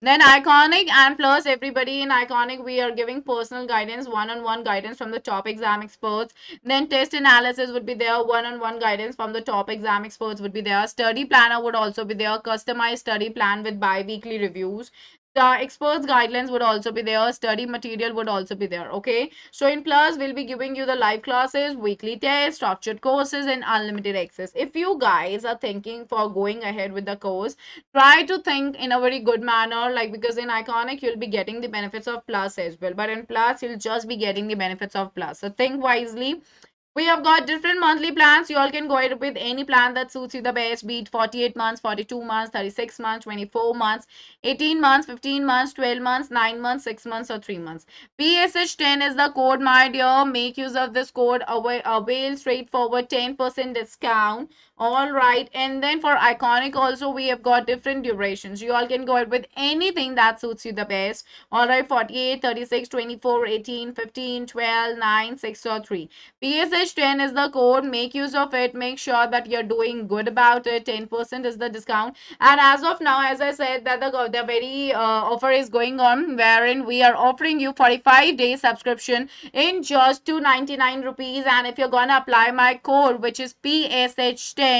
Speaker 1: Then iconic and plus everybody in iconic we are giving personal guidance, one-on-one guidance from the top exam experts. Then test analysis would be there, one-on-one guidance from the top exam experts would be there. Study planner would also be there, customized study plan with bi-weekly reviews. The experts guidelines would also be there, study material would also be there. Okay, so in plus we'll be giving you the live classes, weekly tests, structured courses, and unlimited access. If you guys are thinking for going ahead with the course, try to think in a very good manner, like, because in iconic you'll be getting the benefits of plus as well, but in plus you'll just be getting the benefits of plus. So think wisely. We have got different monthly plans. You all can go ahead with any plan that suits you the best, be it 48 months, 42 months, 36 months, 24 months, 18 months, 15 months, 12 months, 9 months, 6 months, or 3 months. PSH10 is the code, my dear. Make use of this code. Avail straightforward 10% discount. All right. And then for iconic also, we have got different durations. You all can go ahead with anything that suits you the best. All right. 48, 36, 24, 18, 15, 12, 9, 6, or 3. PSH10 is the code. Make use of it. Make sure that you're doing good about it. 10% is the discount. And as of now, as I said, that the very offer is going on, wherein we are offering you 45-day subscription in just 299 rupees. And if you're gonna apply my code, which is PSH10,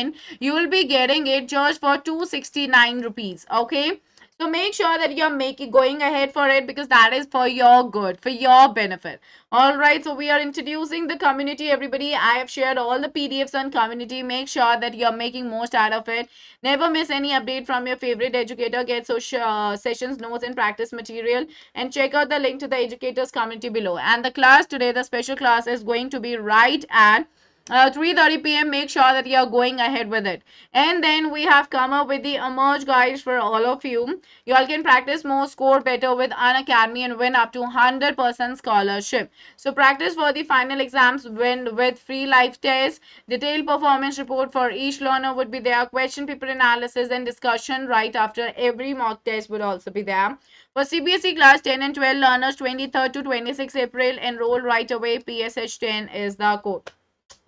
Speaker 1: you will be getting it just for 269 rupees. Okay, so make sure that you're making going ahead for it, because that is for your good, for your benefit. All right, so we are introducing the community, everybody. I have shared all the PDFs on community. Make sure that you're making most out of it. Never miss any update from your favorite educator. Get social sessions, notes, and practice material. And check out the link to the educators community below. And the class today, the special class, is going to be right at 3:30 p.m. Make sure that you're going ahead with it. And then we have come up with the emerge guides for all of you. You all can practice more, score better with Unacademy, and win up to 100% scholarship. So practice for the final exams, win with free live tests. Detailed performance report for each learner would be there. Question paper analysis and discussion right after every mock test would also be there. For CBSE class 10 and 12 learners, 23rd to 26 April, enroll right away. PSH10 is the code.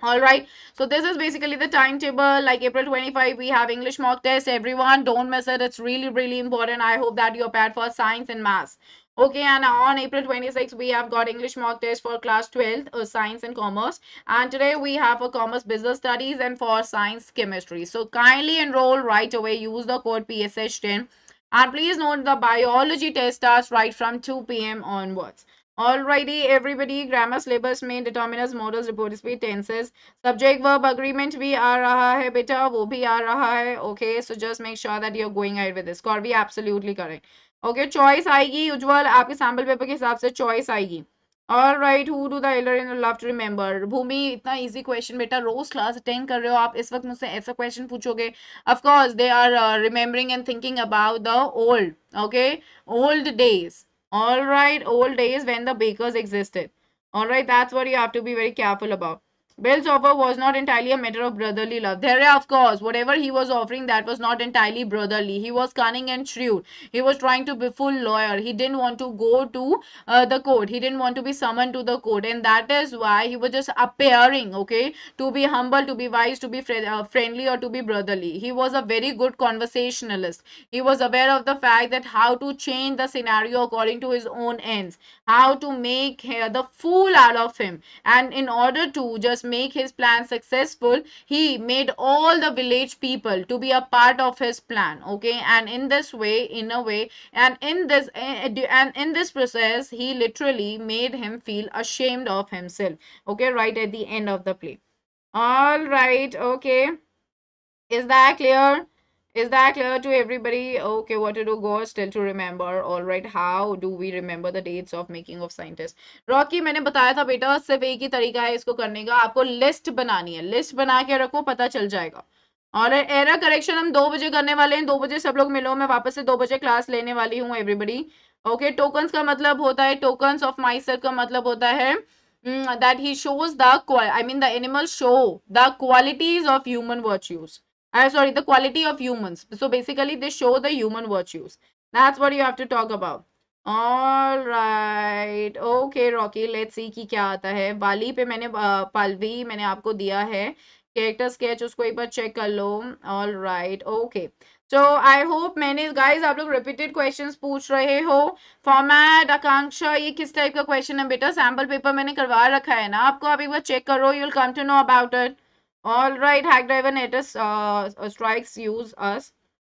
Speaker 1: All right, so this is basically the timetable. Like April 25 we have English mock test. Everyone don't miss it, it's really important. I hope that you're prepared for science and maths. Okay, and on April 26 we have got English mock test for class 12, science and commerce. And today we have for commerce business studies and for science chemistry. So kindly enroll right away, use the code PSH10. And please note the biology test starts right from 2 p.m. onwards. Alrighty, everybody, grammar syllabus में determiners, modals, report speed, tenses, subject verb agreement भी आ रहा है बेटा, वो भी आ रहा है. Okay, so just make sure that you're going ahead with this. Corby, absolutely correct. Okay, choice आएगी उज्जवल, आपके sample paper के हिसाब से choice आएगी. All right, who do the elder in love to remember? भूमि, इतना easy question बेटा, रोज class attend कर रहे हो आप, इस वक्त मुझसे ऐसा क्वेश्चन पूछोगे? Of course, they are remembering and thinking about the old, okay, old days. All right, old days when the bakers existed. All right, that's what you have to be very careful about. Bill's offer was not entirely a matter of brotherly love. There, of course, whatever he was offering, that was not entirely brotherly. He was cunning and shrewd. He was trying to be full lawyer. He didn't want to go to the court. He didn't want to be summoned to the court, and that is why he was just appearing, okay, to be humble, to be wise, to be friendly, or to be brotherly. He was a very good conversationalist. He was aware of the fact that how to change the scenario according to his own ends, how to make the fool out of him. And in order to just make his plan successful, he made all the village people to be a part of his plan. Okay, and in this way, in a way, and in this process, he literally made him feel ashamed of himself. Okay, right at the end of the play. All right, okay. Is that clear? Is that clear to everybody? Okay, what to do? Go still to remember. All right, how do we remember the dates of making of scientists? Rocky, मैंने बताया था बेटा, सिर्फ एक ही तरीका है इसको करने का. आपको लिस्ट बनानी है, लिस्ट बना के रखो, पता चल जाएगा. और एरर करेक्शन हम 2 बजे करने वाले हैं. 2 बजे सब लोग मिलो, मैं वापस से 2 बजे क्लास लेने वाली हूँ एवरीबडी. ओके, टोकन्स का मतलब होता है, टोकन्स ऑफ माई सेल्फ का मतलब होता है that he shows the the animals show the qualities of human virtues. Sorry, the quality of humans. So basically, they show the human virtues. That's what you have to talk about. All right. Okay, Rocky. Let's see कि क्या आता है. वाली पे मैंने पलवी मैंने आपको दिया है. कैरेक्टर स्केच उसको एक बार चेक कर लो. All right. Okay. So I hope मैंने guys आप लोग repeated questions पूछ रहे हो. Format आकांक्षा ये किस टाइप का question है बेटा? सैम्पल पेपर मैंने करवा रखा है ना आपको, आप एक बार चेक करो. You'll come to know about it. All right, hack driver netter strikes use us.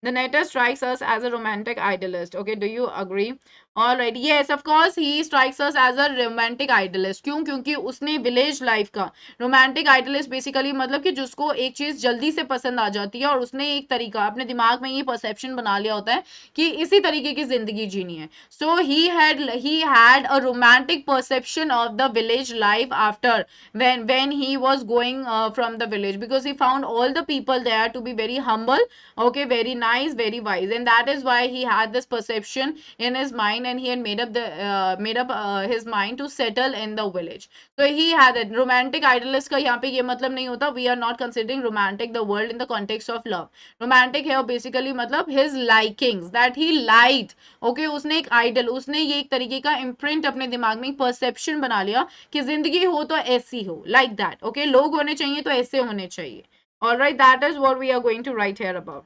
Speaker 1: The netter strikes us as a romantic idealist. Okay, do you agree? All right, yes, of course, he strikes us as a romantic idealist. क्यों? क्योंकि उसने village life का romantic idealist basically मतलब कि जिसको एक चीज जल्दी से पसंद आ जाती है और उसने एक तरीका अपने दिमाग में ये परसेप्शन बना लिया होता है कि इसी तरीके की जिंदगी जीनी है. So he had a romantic perception of the village life after when he was going from the village, because he found all the people there to be very humble, okay, very nice, very wise, and that is why he had this perception in his mind, and he had made up his mind to settle in the village. So he had it. Romantic idealist का यहाँ पे ये मतलब नहीं होता. We are not considering romantic the world in the context of love. Romantic है basically मतलब his likings, that he liked. Okay, उसने एक idol, उसने ये एक तरीके का imprint अपने दिमाग में एक perception बना लिया कि जिंदगी हो तो ऐसी हो, like that. Okay, लोग होने चाहिए तो ऐसे होने चाहिए. All right, that is what we are going to write here about.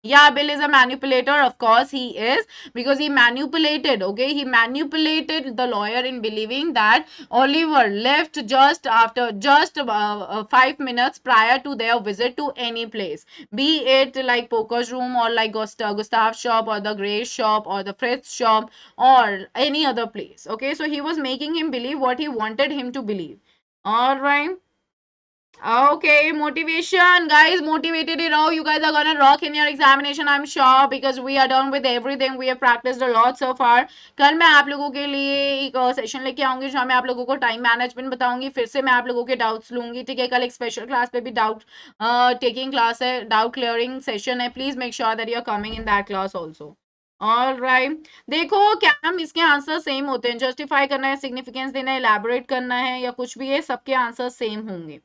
Speaker 1: Yeah, Bill is a manipulator. Of course, he is, because he manipulated. Okay, he manipulated the lawyer in believing that Oliver left just 5 minutes prior to their visit to any place, be it like Poker's room or like Gustav's shop or the Gray's shop or the Fritz shop or any other place. Okay, so he was making him believe what he wanted him to believe. All right. Okay, motivation. Guys, motivated it all. You guys are gonna rock in your examination, I'm sure, because we are done with everything. We have practiced a lot so far. कल मैं आप लोगों के लिए एक session लेके आऊंगी जहाँ मैं आप लोगों को टाइम मैनेजमेंट बताऊंगी. फिर से मैं आप लोगों के डाउट्स लूंगी. ठीक है, कल एक स्पेशल क्लास पे भी डाउट टेकिंग क्लास है, डाउट क्लियरिंग सेशन है. Please make sure that you are coming in that class also. All right, देखो क्या हम इसके आंसर सेम होते हैं. जस्टिफाई करना है, सिग्निफिकेंस देना है, इलेबोरेट करना है या कुछ भी है, सबके आंसर सेम होंगे.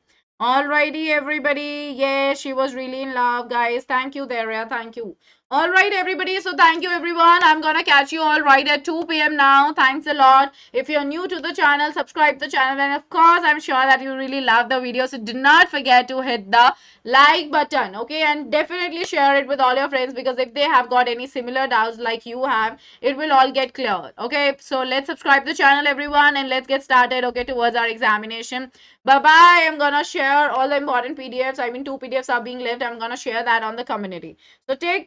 Speaker 1: Alrighty, everybody. Yes, she was really in love, guys. Thank you, Daria. Thank you. All right, everybody. So thank you, everyone. I'm gonna catch you all right at 2 p.m. now. Thanks a lot. If you're new to the channel, subscribe to the channel. And of course, I'm sure that you really love the video. So do not forget to hit the like button. Okay, and definitely share it with all your friends, because if they have got any similar doubts like you have, it will all get cleared. Okay, so let's subscribe to the channel, everyone, and let's get started. Okay, towards our examination. Bye bye. I'm gonna share all the important PDFs. I mean, 2 PDFs are being left. I'm gonna share that on the community. So take